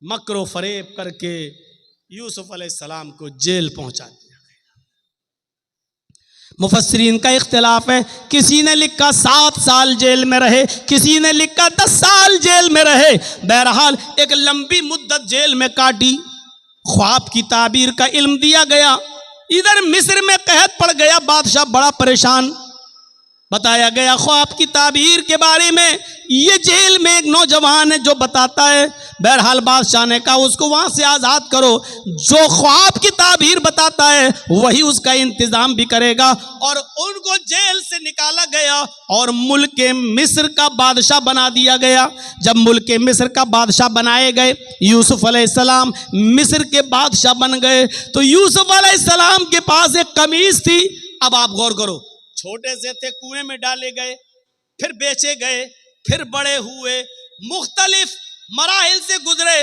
मकरो फरेब करके यूसुफ अलैहिस्सलाम को जेल पहुंचा दिया। मुफस्सिरीन का इख्तिलाफ है, किसी ने लिखा 7 साल जेल में रहे, किसी ने लिखा 10 साल जेल में रहे। बहरहाल एक लंबी मुद्दत जेल में काटी, ख्वाब की ताबीर का इल्म दिया गया। इधर मिस्र में कहत पड़ गया, बादशाह बड़ा परेशान। बताया गया ख्वाब की ताबीर के बारे में, ये जेल में एक नौजवान है जो बताता है। बहरहाल बादशाह ने कहा उसको वहां से आजाद करो, जो ख्वाब की ताबीर बताता है वही उसका इंतजाम भी करेगा। और उनको जेल से निकाला गया और मुल्क मिस्र का बादशाह बना दिया गया। जब मुल्क मिस्र का बादशाह बनाए गए, यूसुफ अलैहिस्सलाम मिस्र के बादशाह बन गए, तो यूसुफ अलैहिस्सलाम के पास एक कमीज थी। अब आप गौर करो, छोटे से थे, कुएं में डाले गए, फिर बेचे गए, फिर बड़े हुए, मुख्तलिफ मराहिल से गुजरे,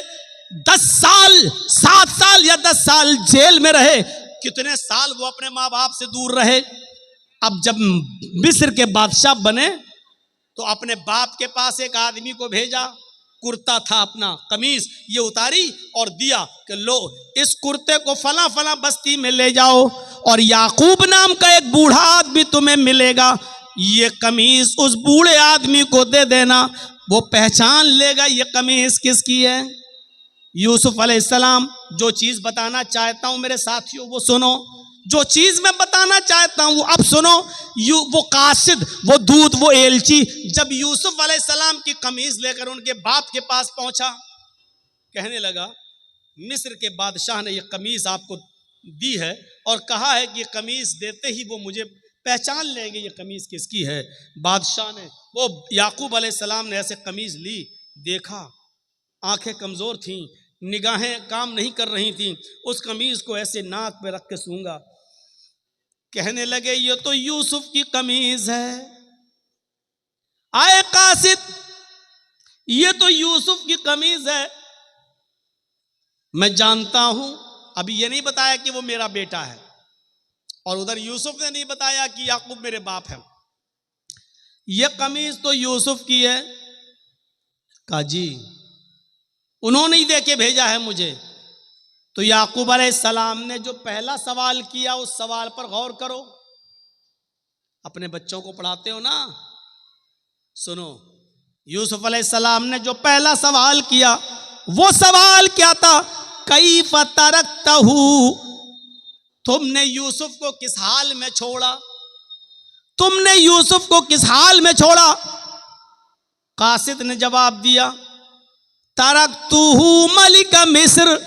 10 साल 7 साल या 10 साल जेल में रहे। कितने साल वो अपने माँ बाप से दूर रहे। अब जब मिस्र के बादशाह बने तो अपने बाप के पास एक आदमी को भेजा, कुर्ता था अपना, कमीज ये उतारी और दिया कि लो इस कुर्ते को फला फला बस्ती में ले जाओ, और याकूब नाम का एक बूढ़ा आदमी तुम्हें मिलेगा, ये कमीज उस बूढ़े आदमी को दे देना, वो पहचान लेगा ये कमीज किसकी है। यूसुफ अलैहिस्सलाम, जो चीज बताना चाहता हूं मेरे साथियों वो सुनो, जो चीज मैं बताना चाहता हूं अब सुनो। वो कासिद, वो दूत, वो एलची जब यूसुफ अलैहिस्सलाम की कमीज लेकर उनके बाप के पास पहुंचा, कहने लगा मिस्र के बादशाह ने ये कमीज आपको दी है और कहा है कि ये कमीज देते ही वो मुझे पहचान लेंगे ये कमीज किसकी है। बादशाह ने, वो याकूब अलैहिस्सलाम ने ऐसे कमीज ली, देखा, आंखें कमजोर थीं, निगाहें काम नहीं कर रही थीं, उस कमीज को ऐसे नाक पे रख के सूंघा, कहने लगे ये तो यूसुफ की कमीज है। आए कासिद, ये तो यूसुफ की कमीज है, मैं जानता हूं। अभी ये नहीं बताया कि वो मेरा बेटा है, और उधर यूसुफ ने नहीं बताया कि याकूब मेरे बाप है। ये कमीज तो यूसुफ की है। कहा जी उन्होंने ही दे के भेजा है मुझे। तो याकूब अलैहिस्सलाम ने जो पहला सवाल किया उस सवाल पर गौर करो। अपने बच्चों को पढ़ाते हो ना, सुनो। यूसुफ अलैहिस्सलाम ने जो पहला सवाल किया वो सवाल क्या था? कैफ तरकतहू, तुमने यूसुफ को किस हाल में छोड़ा, तुमने यूसुफ को किस हाल में छोड़ा? कासिद ने जवाब दिया तरकतहू मलिक मिस्र,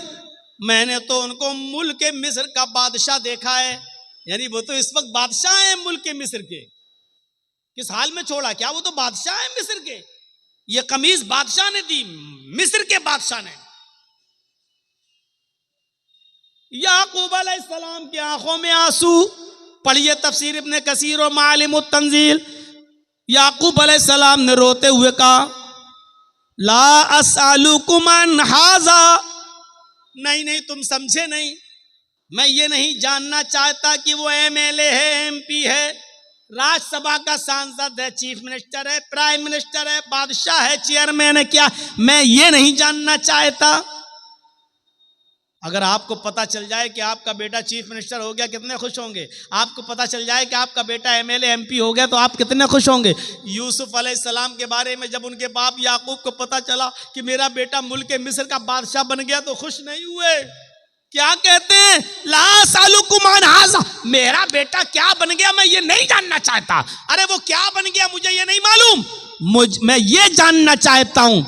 मैंने तो उनको मुल्क मिस्र का बादशाह देखा है। यानी वो तो इस वक्त बादशाह है मुल्क मिस्र के। किस हाल में छोड़ा? क्या वो तो बादशाह है मिस्र के? ये कमीज बादशाह ने दी, मिस्र के बादशाह ने। याकूब अलैहिस्सलाम की आंखों में आंसू। पढ़िए तफसीर इब्ने कसीर और मालिमुत तंजील। याकूब अलैहिस्सलाम ने रोते हुए कहा, ला असअलुकुम अन हाज़ा, नहीं नहीं तुम समझे नहीं, मैं ये नहीं जानना चाहता कि वो एमएलए है, एमपी है, राज्यसभा का सांसद है, चीफ मिनिस्टर है, प्राइम मिनिस्टर है, बादशाह है, चेयरमैन है, क्या, मैं ये नहीं जानना चाहता। अगर आपको पता चल जाए कि आपका बेटा चीफ मिनिस्टर हो गया, कितने खुश होंगे। आपको पता चल जाए कि आपका बेटा एमएलए एमपी हो गया, तो आप कितने खुश होंगे। यूसुफ अलैहिस्सलाम के बारे में जब उनके बाप याकूब को पता चला कि मेरा बेटा मुल्क मिस्र का बादशाह बन गया, तो खुश नहीं हुए। क्या कहते हैं, ला सालुकुम अन हाज़ा, मेरा बेटा क्या बन गया मैं ये नहीं जानना चाहता। अरे वो क्या बन गया मुझे ये नहीं मालूम, मैं ये जानना चाहता हूं।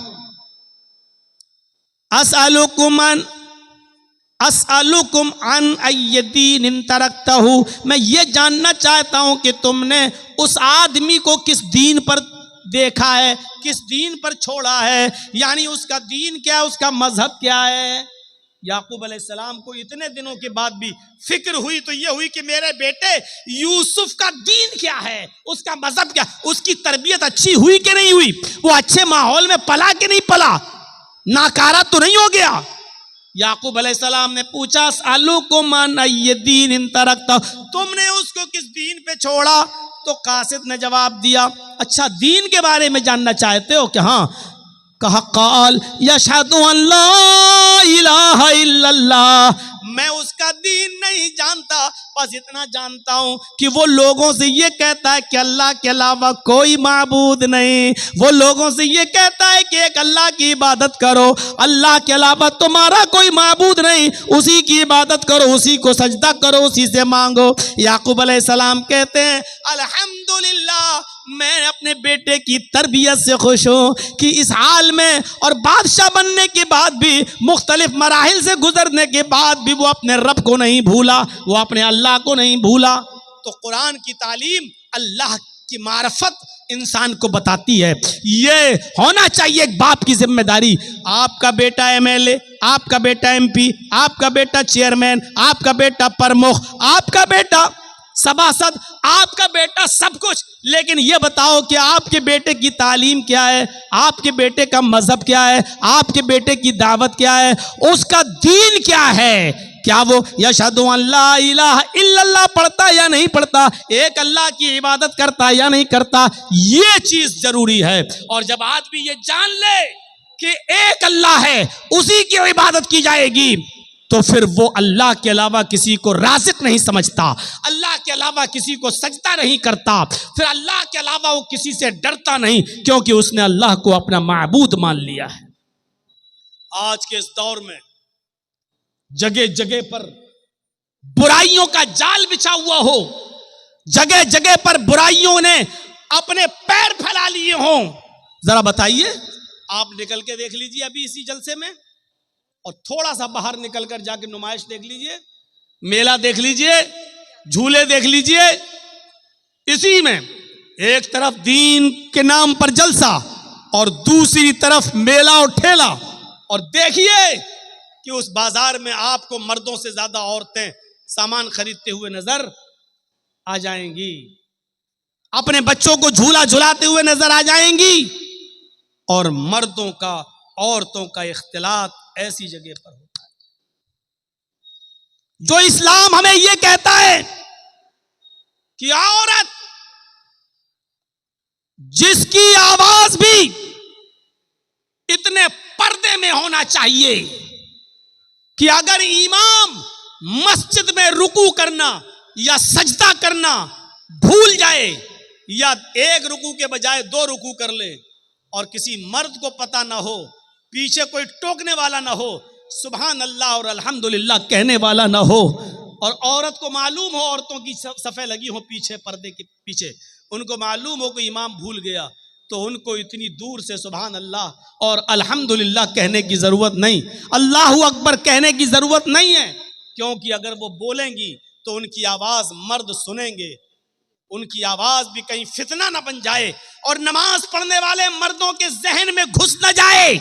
असअलुकुम अन अय्य दीनिन तरक्तहु, मैं ये जानना चाहता हूं कि तुमने उस आदमी को किस दीन पर देखा है, किस दीन पर छोड़ा है, यानी उसका दीन क्या है, उसका मजहब क्या है। याकूब अलैहिस्सलाम को इतने दिनों के बाद भी फिक्र हुई तो ये हुई कि मेरे बेटे यूसुफ का दीन क्या है, उसका मजहब क्या, उसकी तरबियत अच्छी हुई कि नहीं हुई, वो अच्छे माहौल में पला कि नहीं पला, नाकारा तो नहीं हो गया। याकूब अलैहिस्सलाम ने पूछा, असअलुकुम अन अय्य दीनिन तरक्तहु, तुमने उसको किस दीन पे छोड़ा। तो कासिद ने जवाब दिया, अच्छा दीन के बारे में जानना चाहते हो क्या। हाँ, कहा, काल यशहदु अन ला इलाहा इल्लल्लाह, मैं उसका दीन नहीं जानता, बस इतना जानता हूं कि वो लोगों से ये कहता है कि अल्लाह के अलावा कोई माबूद नहीं, वो लोगों से ये कहता है कि एक अल्लाह की इबादत करो, अल्लाह के अलावा तुम्हारा कोई माबूद नहीं, उसी की इबादत करो, उसी को सजदा करो, उसी से मांगो। याकूब अलैहिस्सलाम कहते हैं, अल्हम्दुलिल्लाह, मैं अपने बेटे की तरबियत से खुश हूँ कि इस हाल में और बादशाह बनने के बाद भी, मुख्तलिफ मराहिल से गुजरने के बाद भी वो अपने रब को नहीं भूला, वो अपने अल्लाह को नहीं भूला। तो कुरान की तालीम अल्लाह की मारफत इंसान को बताती है। ये होना चाहिए एक बाप की जिम्मेदारी। आपका बेटा एमएलए, आपका बेटा एमपी, आपका बेटा चेयरमैन, आपका बेटा प्रमुख, आपका बेटा सभासद, आपका बेटा सब कुछ, लेकिन ये बताओ कि आपके बेटे की तालीम क्या है, आपके बेटे का मजहब क्या है, आपके बेटे की दावत क्या है, उसका दीन क्या है। क्या वो यशहदु अन ला इलाहा इल्लल्लाह पढ़ता या नहीं पढ़ता, एक अल्लाह की इबादत करता या नहीं करता, ये चीज जरूरी है। और जब आदमी ये जान ले कि एक अल्लाह है, उसी की इबादत की जाएगी, तो फिर वो अल्लाह के अलावा किसी को राज़िक नहीं समझता, अल्लाह के अलावा किसी को सजदा नहीं करता, फिर अल्लाह के अलावा वो किसी से डरता नहीं, क्योंकि उसने अल्लाह को अपना माबूद मान लिया है। आज के इस दौर में जगह जगह पर बुराइयों का जाल बिछा हुआ हो, जगह जगह पर बुराइयों ने अपने पैर फैला लिए हों, जरा बताइए, आप निकल के देख लीजिए अभी इसी जलसे में, और थोड़ा सा बाहर निकलकर जाके नुमाइश देख लीजिए, मेला देख लीजिए, झूले देख लीजिए, इसी में एक तरफ दीन के नाम पर जलसा और दूसरी तरफ मेला और ठेला। और देखिए कि उस बाजार में आपको मर्दों से ज्यादा औरतें सामान खरीदते हुए नजर आ जाएंगी, अपने बच्चों को झूला झुलाते हुए नजर आ जाएंगी, और मर्दों का औरतों का इख्तिलात ऐसी जगह पर होता है। जो इस्लाम हमें यह कहता है कि औरत जिसकी आवाज भी इतने पर्दे में होना चाहिए कि अगर इमाम मस्जिद में रुकू करना या सजदा करना भूल जाए, या एक रुकू के बजाय 2 रुकू कर ले, और किसी मर्द को पता ना हो, पीछे कोई टोकने वाला ना हो, सुभान अल्लाह और अल्हम्दुलिल्लाह कहने वाला ना हो, और औरत को मालूम हो, औरतों की सफ़े लगी हो पीछे, पर्दे के पीछे, उनको मालूम हो कि इमाम भूल गया, तो उनको इतनी दूर से सुभान अल्लाह और अल्हम्दुलिल्लाह कहने की ज़रूरत नहीं, अल्लाहु अकबर कहने की ज़रूरत नहीं है, क्योंकि अगर वो बोलेंगी तो उनकी आवाज़ मर्द सुनेंगे, उनकी आवाज़ भी कहीं फितना ना बन जाए, और नमाज पढ़ने वाले मर्दों के जहन में घुस न जाए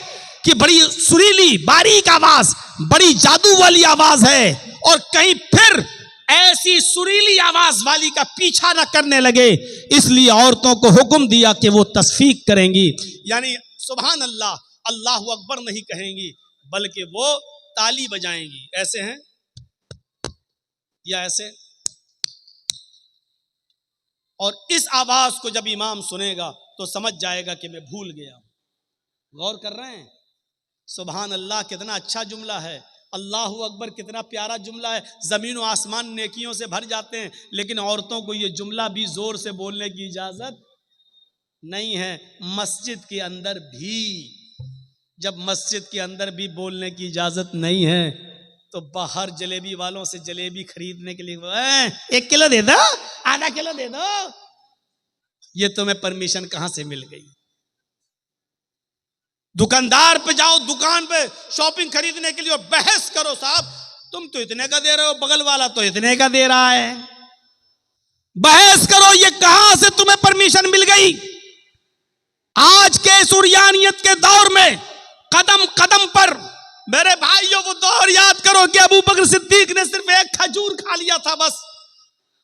कि बड़ी सुरीली बारीक आवाज़, बड़ी जादू वाली आवाज़ है, और कहीं फिर ऐसी सुरीली आवाज वाली का पीछा न करने लगे, इसलिए औरतों को हुक्म दिया कि वो तस्फीक करेंगी, यानी सुभान अल्लाह, अल्लाहु अकबर नहीं कहेंगी, बल्कि वो ताली बजाएंगी। ऐसे हैं या ऐसे। और इस आवाज को जब इमाम सुनेगा तो समझ जाएगा कि मैं भूल गया। गौर कर रहे हैं? सुभान अल्लाह कितना अच्छा जुमला है, अल्लाहु अकबर कितना प्यारा जुमला है। जमीन और आसमान नेकियों से भर जाते हैं, लेकिन औरतों को यह जुमला भी जोर से बोलने की इजाजत नहीं है। मस्जिद के अंदर भी, जब मस्जिद के अंदर भी बोलने की इजाजत नहीं है, तो बाहर जलेबी वालों से जलेबी खरीदने के लिए 1 किलो दे दो, आधा किलो दे दो, ये तुम्हें परमिशन कहां से मिल गई? दुकानदार पे जाओ, दुकान पे शॉपिंग खरीदने के लिए, और बहस करो, साहब तुम तो इतने का दे रहे हो, बगल वाला तो इतने का दे रहा है। बहस करो, ये कहां से तुम्हें परमिशन मिल गई? आज के सुरयानियत के दौर में कदम कदम पर मेरे भाइयों वो दौर याद करो कि अबू बकर सिद्दीक ने सिर्फ एक खजूर खा लिया था बस,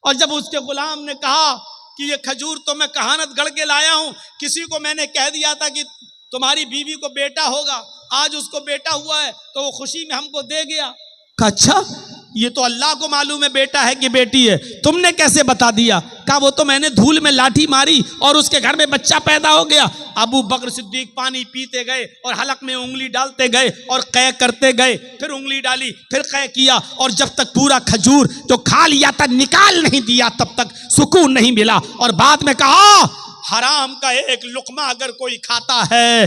और जब उसके गुलाम ने कहा कि ये खजूर तो मैं कहानत गढ़ के लाया हूं, किसी को मैंने कह दिया था कि तुम्हारी बीवी को बेटा होगा, आज उसको बेटा हुआ है, तो वो खुशी में हमको दे गया। अच्छा, ये तो अल्लाह को मालूम है बेटा है कि बेटी है, तुमने कैसे बता दिया? कहा वो तो मैंने धूल में लाठी मारी और उसके घर में बच्चा पैदा हो गया। अबू बकर सिद्दीक पानी पीते गए और हलक में उंगली डालते गए और कै करते गए, फिर उंगली डाली, फिर कै किया, और जब तक पूरा खजूर जो खा लिया था निकाल नहीं दिया तब तक सुकून नहीं मिला। और बाद में कहा हराम का एक लुकमा अगर कोई खाता है,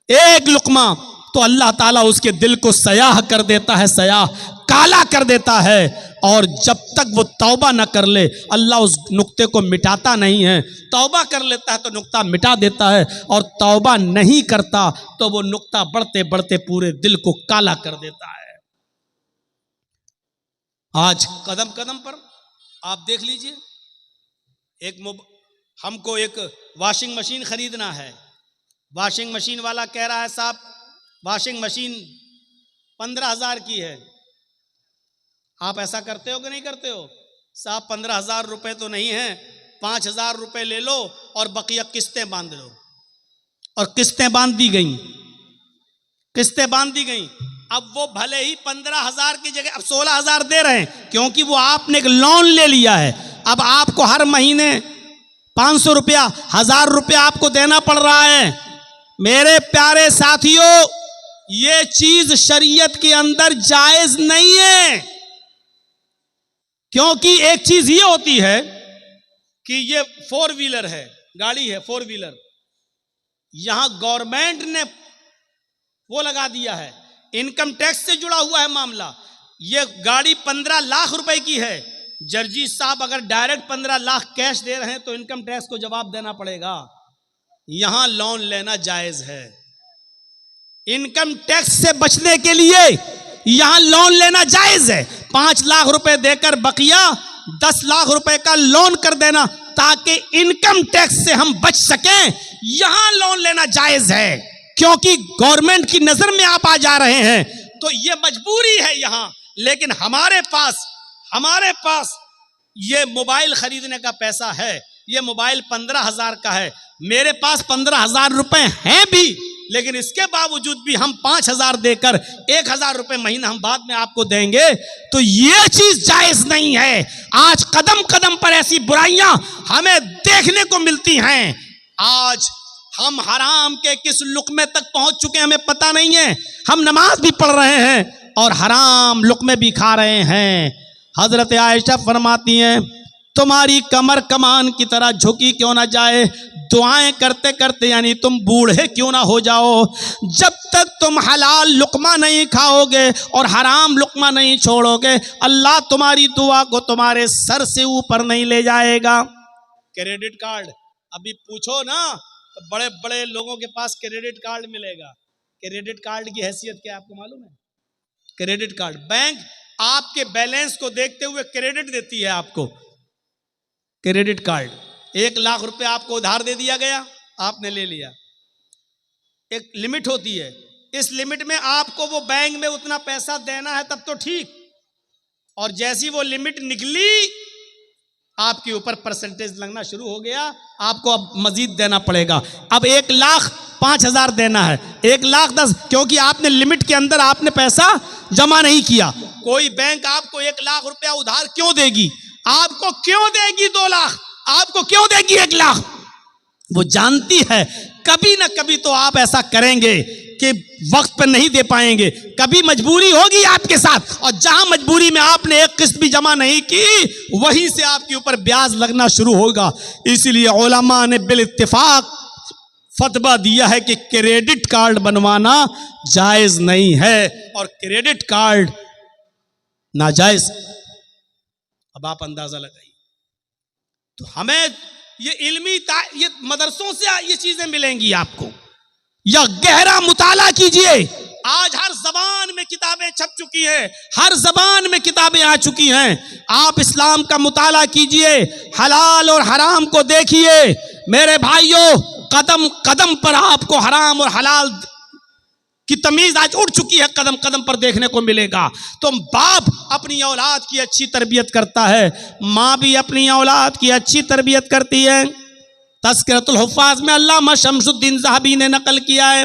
एक लुकमा, तो अल्लाह ताला उसके दिल को सयाह कर देता है, सयाह काला कर देता है, और जब तक वो तौबा न कर ले अल्लाह उस नुक्ते को मिटाता नहीं है। तौबा कर लेता है तो नुक्ता मिटा देता है, और तौबा नहीं करता तो वो नुक्ता बढ़ते बढ़ते पूरे दिल को काला कर देता है। आज कदम कदम पर आप देख लीजिए, हमको एक वॉशिंग मशीन खरीदना है, वॉशिंग मशीन वाला कह रहा है साहब वॉशिंग मशीन 15,000 की है। आप ऐसा करते हो कि नहीं करते हो? साहब 15,000 रुपए तो नहीं है, 5,000 रुपए ले लो और बकिया किस्तें बांध लो। और किस्तें बांध दी गई, किस्तें बांध दी गई। अब वो भले ही 15,000 की जगह अब 16,000 दे रहे हैं, क्योंकि वो आपने एक लोन ले लिया है। अब आपको हर महीने 500 रुपया, 1,000 रुपया आपको देना पड़ रहा है। मेरे प्यारे साथियों, ये चीज शरीयत के अंदर जायज नहीं है, क्योंकि एक चीज ये होती है कि ये 4 व्हीलर है, गाड़ी है 4 व्हीलर, यहां गवर्नमेंट ने वो लगा दिया है, इनकम टैक्स से जुड़ा हुआ है मामला। ये गाड़ी 15 लाख रुपए की है, जर्जी साहब अगर डायरेक्ट 15 लाख कैश दे रहे हैं तो इनकम टैक्स को जवाब देना पड़ेगा। यहां लोन लेना जायज है, इनकम टैक्स से बचने के लिए यहां लोन लेना जायज है। 5 लाख रुपए देकर बकिया 10 लाख रुपए का लोन कर देना, ताकि इनकम टैक्स से हम बच सकें, यहां लोन लेना जायज है। क्योंकि गवर्नमेंट की नजर में आप आ जा रहे हैं तो ये मजबूरी है यहां। लेकिन हमारे पास ये मोबाइल खरीदने का पैसा है, ये मोबाइल 15,000 का है, मेरे पास 15,000 रुपए हैं भी, लेकिन इसके बावजूद भी हम 5,000 देकर 1,000 रुपए महीना हम बाद में आपको देंगे, तो ये चीज जायज नहीं है। आज कदम कदम पर ऐसी बुराइयां हमें देखने को मिलती हैं। आज हम हराम के किस लुक़मे तक पहुंच चुके हैं हमें पता नहीं है। हम नमाज भी पढ़ रहे हैं और हराम लुक़मे भी खा रहे हैं। हजरत आयशा फरमाती हैं, तुम्हारी कमर कमान की तरह झुकी क्यों ना जाए, दुआएं करते करते यानी तुम बूढ़े क्यों ना हो जाओ। जब तक तुम हलाल लुक़मा नहीं खाओगे और हराम लुक़मा नहीं छोड़ोगे, अल्लाह तुम्हारी दुआ को तुम्हारे सर से ऊपर नहीं ले जाएगा। क्रेडिट कार्ड अभी पूछो ना तो बड़े बड़े लोगों के पास क्रेडिट कार्ड मिलेगा। क्रेडिट कार्ड की हैसियत क्या है आपको मालूम है? क्रेडिट कार्ड, बैंक आपके बैलेंस को देखते हुए क्रेडिट देती है आपको। क्रेडिट कार्ड 1 लाख रुपए आपको उधार दे दिया गया, आपने ले लिया, एक लिमिट होती है, इस लिमिट में आपको वो बैंक में उतना पैसा देना है तब तो ठीक, और जैसी वो लिमिट निकली आपके ऊपर परसेंटेज लगना शुरू हो गया, आपको अब मजीद देना पड़ेगा। अब 1,05,000 देना है, 1,10,000, क्योंकि आपने लिमिट के अंदर आपने पैसा जमा नहीं किया। कोई बैंक आपको 1,00,000 रुपया उधार क्यों देगी? आपको क्यों देगी 2 लाख? आपको क्यों देगी 1 लाख? वो जानती है कभी ना कभी तो आप ऐसा करेंगे कि वक्त पर नहीं दे पाएंगे, कभी मजबूरी होगी आपके साथ, और जहां मजबूरी में आपने एक किस्त भी जमा नहीं की वहीं से आपके ऊपर ब्याज लगना शुरू होगा। इसीलिए उलमा ने बिल इत्तिफाक फतवा दिया है कि क्रेडिट कार्ड बनवाना जायज नहीं है और क्रेडिट कार्ड नाजायज। अब आप अंदाजा लगाइए। तो हमें ये मदरसों से ये चीजें मिलेंगी आपको, या गहरा मुताला कीजिए। आज हर जबान में किताबें छप चुकी हैं, हर जबान में किताबें आ चुकी हैं। आप इस्लाम का मुताला कीजिए, हलाल और हराम को देखिए। मेरे भाइयों, कदम कदम पर आपको हराम और हलाल की तमीज आज उड़ चुकी है, कदम कदम पर देखने को मिलेगा। तो बाप अपनी औलाद की अच्छी तरबियत करता है, माँ भी अपनी औलाद की अच्छी तरबियत करती है। तज़किरतुल हुफ़्फ़ाज़ में अल्लामा शम्सुद्दीन ज़हाबी ने नकल किया है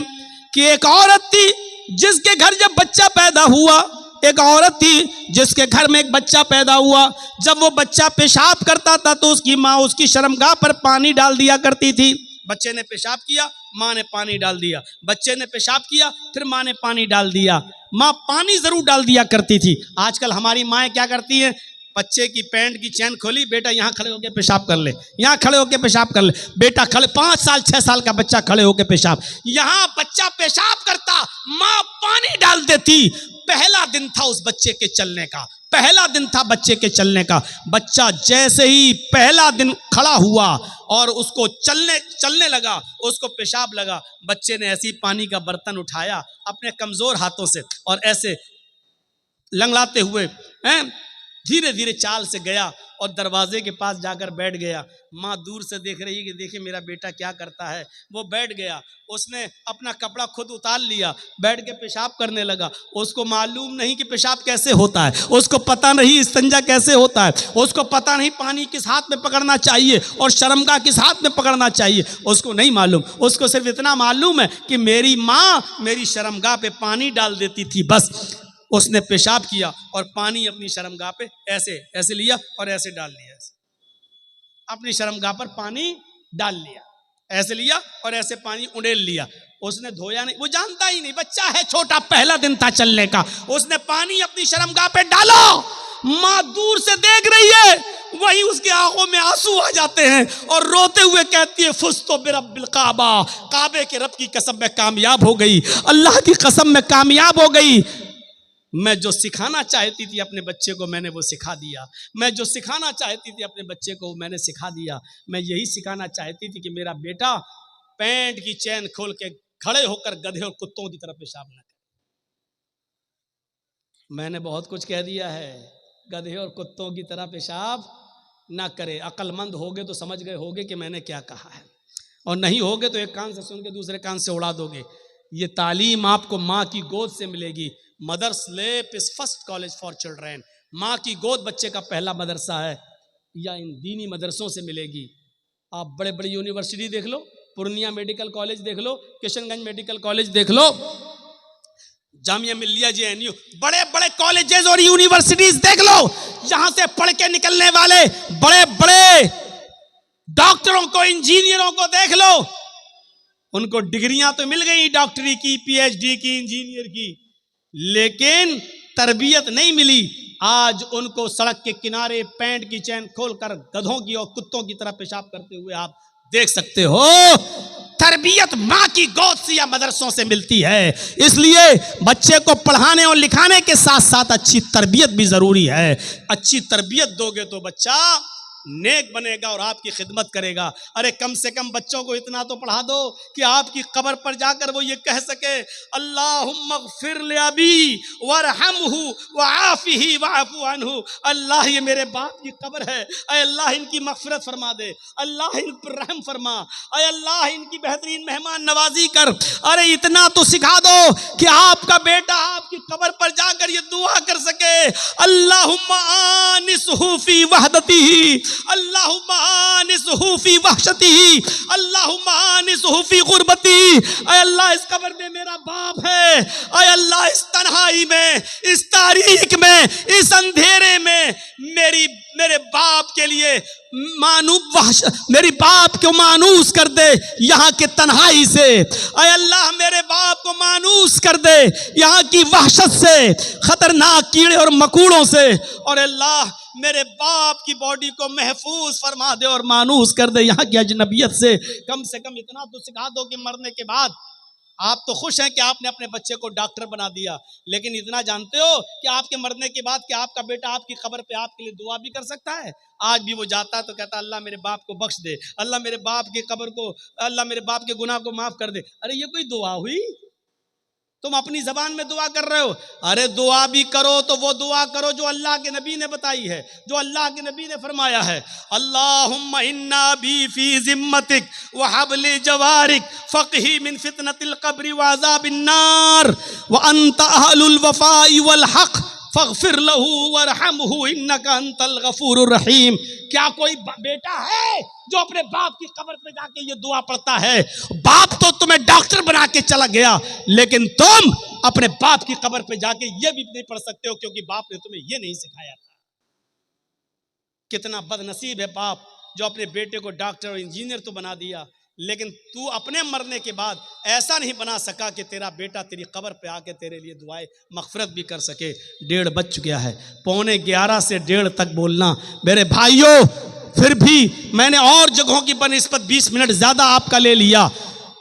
कि एक औरत थी जिसके घर जब बच्चा पैदा हुआ, एक औरत थी जिसके घर में एक बच्चा पैदा हुआ। जब वो बच्चा पेशाब करता था तो उसकी माँ उसकी शर्मगाह पर पानी डाल दिया करती थी। बच्चे ने पेशाब किया, माँ ने पानी डाल दिया, बच्चे ने पेशाब किया, फिर माँ ने पानी डाल दिया। माँ पानी जरूर डाल दिया करती थी। आजकल हमारी माएँ क्या करती हैं? बच्चे की पैंट की चैन खोली, बेटा यहाँ खड़े होकर पेशाब कर ले, यहाँ खड़े होकर पेशाब कर ले, बेटा खड़े, 5 साल 6 साल का बच्चा खड़े होकर पेशाब, यहाँ बच्चा पेशाब करता, माँ पानी डाल देती। पहला दिन था उस बच्चे के चलने का, पहला दिन था बच्चे के चलने का। बच्चा जैसे ही पहला दिन खड़ा हुआ और उसको चलने लगा, उसको पेशाब लगा, बच्चे ने ऐसी पानी का बर्तन उठाया अपने कमजोर हाथों से और ऐसे लंगड़ाते हुए धीरे धीरे चाल से गया और दरवाजे के पास जाकर बैठ गया। माँ दूर से देख रही है कि देखे मेरा बेटा क्या करता है। वो बैठ गया, उसने अपना कपड़ा खुद उतार लिया, बैठ के पेशाब करने लगा। उसको मालूम नहीं कि पेशाब कैसे होता है, उसको पता नहीं इस्तंजा कैसे होता है, उसको पता नहीं पानी किस हाथ में पकड़ना चाहिए और शर्मगाह किस हाथ में पकड़ना चाहिए, उसको नहीं मालूम। उसको सिर्फ इतना मालूम है कि मेरी माँ मेरी शर्मगाह पे पानी डाल देती थी, बस। उसने पेशाब किया और पानी अपनी शर्मगाह पे ऐसे ऐसे लिया और ऐसे डाल लिया, अपनी शर्मगाह पर पानी डाल लिया, ऐसे लिया और ऐसे पानी उड़ेल लिया। उसने धोया नहीं, वो जानता ही नहीं, बच्चा है छोटा, पहला दिन था चलने का। उसने पानी अपनी शर्मगाह पे डाला, माँ दूर से देख रही है, वही उसकी आंखों में आंसू आ जाते हैं और रोते हुए कहती है, फुज़्तु बिरब्बिल काबा, काबे के रब की कसम में कामयाब हो गई, अल्लाह की कसम में कामयाब हो गई। मैं जो सिखाना चाहती थी अपने बच्चे को मैंने वो सिखा दिया, मैं जो सिखाना चाहती थी अपने बच्चे को मैंने सिखा दिया। मैं यही सिखाना चाहती थी कि मेरा बेटा पैंट की चैन खोल के खड़े होकर गधे और कुत्तों की तरह पेशाब न करे। मैंने बहुत कुछ कह दिया है, गधे और कुत्तों की तरह पेशाब ना करे। अक्लमंद होगे तो समझ गए होगे कि मैंने क्या कहा है, और नहीं होगे तो एक कान से सुन के दूसरे कान से उड़ा दोगे। ये तालीम आपको माँ की गोद से मिलेगी। Mother's lap is first college for children. माँ की गोद बच्चे का पहला मदरसा है, या इन दीनी मदरसों से मिलेगी। आप बड़े बड़े यूनिवर्सिटी देख लो, पूर्णिया मेडिकल कॉलेज देख लो, किशनगंज मेडिकल कॉलेज देख लो, जामिया मिल्लिया JNU, बड़े बड़े कॉलेजेस और यूनिवर्सिटीज देख लो। यहां से पढ़ के निकलने वाले बड़े बड़े डॉक्टरों को, इंजीनियरों को देख लो। उनको डिग्रियां तो मिल गई, डॉक्टरी की, PhD की, इंजीनियर की, लेकिन तरबियत नहीं मिली। आज उनको सड़क के किनारे पैंट की चैन खोलकर गधों की और कुत्तों की तरह पेशाब करते हुए आप देख सकते हो। तरबियत माँ की गोद से या मदरसों से मिलती है। इसलिए बच्चे को पढ़ाने और लिखाने के साथ साथ अच्छी तरबियत भी जरूरी है। अच्छी तरबियत दोगे तो बच्चा नेक बनेगा और आपकी खिदमत करेगा। अरे कम से कम बच्चों को इतना तो पढ़ा दो कि आपकी कब्र पर जाकर वो ये कह सके, अल्लाहुम्मा ग़फ़िर li अबी वरहमहु वआफ़िही वअफ़ु अन्हु। अल्लाह ये मेरे बाप की कब्र है, अय अल्लाह इनकी मग़फ़िरत फरमा दे, अल्लाह इन पर रहम फरमा, अय अल्लाह इनकी बेहतरीन मेहमान नवाजी कर। अरे इतना तो सिखा दो कि आपका बेटा आपकी कब्र पर जाकर ये दुआ कर सके, अल्लाहुम्मा आनिसहु फी वहदतिही, अल्लाहुम्मा आनिसहु फी वहशतिही, अल्लाहुम्मा आनिसहु फी गुरबती। अय अल्लाह इस कब्र में मेरा बाप है, अय अल्लाह इस तन्हाई में, इस तारीख में, इस अंधेरे में मेरे बाप के लिए मेरी बाप को मानूस कर दे यहाँ के तन्हाई से। अय अल्लाह मेरे बाप को मानूस कर दे यहाँ की वहशत से, खतरनाक कीड़े और मकोड़ों से। और अल्लाह मेरे बाप की बॉडी को महफूज फरमा दे और मानूस कर दे यहाँ की अजनबियत से। कम इतना तो सिखा दो कि मरने के बाद आप तो खुश हैं कि आपने अपने बच्चे को डॉक्टर बना दिया, लेकिन इतना जानते हो कि आपके मरने के बाद कि आपका बेटा आपकी कब्र पे आपके लिए दुआ भी कर सकता है। आज भी वो जाता है तो कहता अल्लाह मेरे बाप को बख्श दे, अल्लाह मेरे बाप की कब्र को, अल्लाह मेरे बाप के गुनाह को माफ कर दे। अरे ये कोई दुआ हुई? तुम अपनी जबान में दुआ कर रहे हो। अरे दुआ भी करो तो वो दुआ करो जो अल्लाह के नबी ने बताई है, जो अल्लाह के नबी ने फरमाया है, अल्लाहुम्मा इन्ना बी फी जिम्मतिक व हबली जवारिक फ़क़ही मिन फितनतिल क़ब्रि व अज़ाबिन नार व अंत अहलुल वफ़ाई वल हक़ फ़ग़फ़िर लहू वरहमहू इन्नका अंतल गफ़ूरुर रहीम। क्या कोई बेटा है जो अपने बाप की कब्र पे जाके ये दुआ पढ़ता है? बाप तो तुम्हें डॉक्टर बना के चला गया, लेकिन तुम अपने बाप की कब्र पे जाके ये भी नहीं पढ़ सकते हो क्योंकि बाप ने तुम्हें ये नहीं सिखाया था। कितना बदनसीब है बाप जो अपने बेटे को डॉक्टर और इंजीनियर तो बना दिया, लेकिन तू अपने मरने के बाद ऐसा नहीं बना सका कि तेरा बेटा तेरी कब्र पे आके तेरे लिए दुआएं मग़फ़िरत भी कर सके। 1:30 बज चुका है, 11:15 से 1:30 तक बोलना। मेरे भाइयों, फिर भी मैंने और जगहों की बनिस्बत 20 मिनट ज़्यादा आपका ले लिया।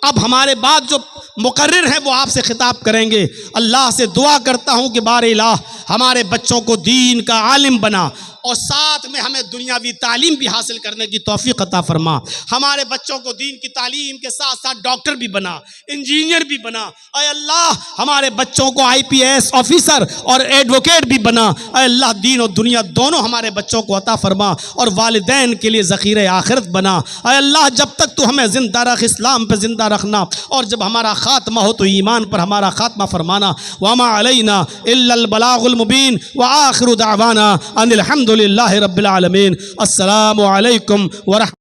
अब हमारे बाद जो मुकर्रिर हैं वो आपसे खिताब करेंगे। अल्लाह से दुआ करता हूँ कि बारे इलाह हमारे बच्चों को दीन का आलिम बना और साथ में हमें दुनियावी तालीम भी हासिल करने की तौफीक अता फरमा। हमारे बच्चों को दीन की तालीम के साथ साथ डॉक्टर भी बना, इंजीनियर भी बना। अय अल्लाह हमारे बच्चों को IPS ऑफिसर और एडवोकेट भी बना। अय अल्लाह दीन और दुनिया दोनों हमारे बच्चों को अता फरमा और वालिदैन के लिए ज़ख़ीरे आखिरत बना। अय अल्लाह जब तक तू हमें ज़िंदा रख, इस्लाम पर ज़िंदा रखना, और जब हमारा ख़ात्मा हो तो ईमान पर हमारा ख़ात्मा फरमाना। वमा अलैना इल्लल बलागुल मुबीन व आखिरु दावाना अनिल हम्दुलिल्लाहि रब्बिल आलमीन। अस्सलामु अलैकुम व रहमतुल्लाहि।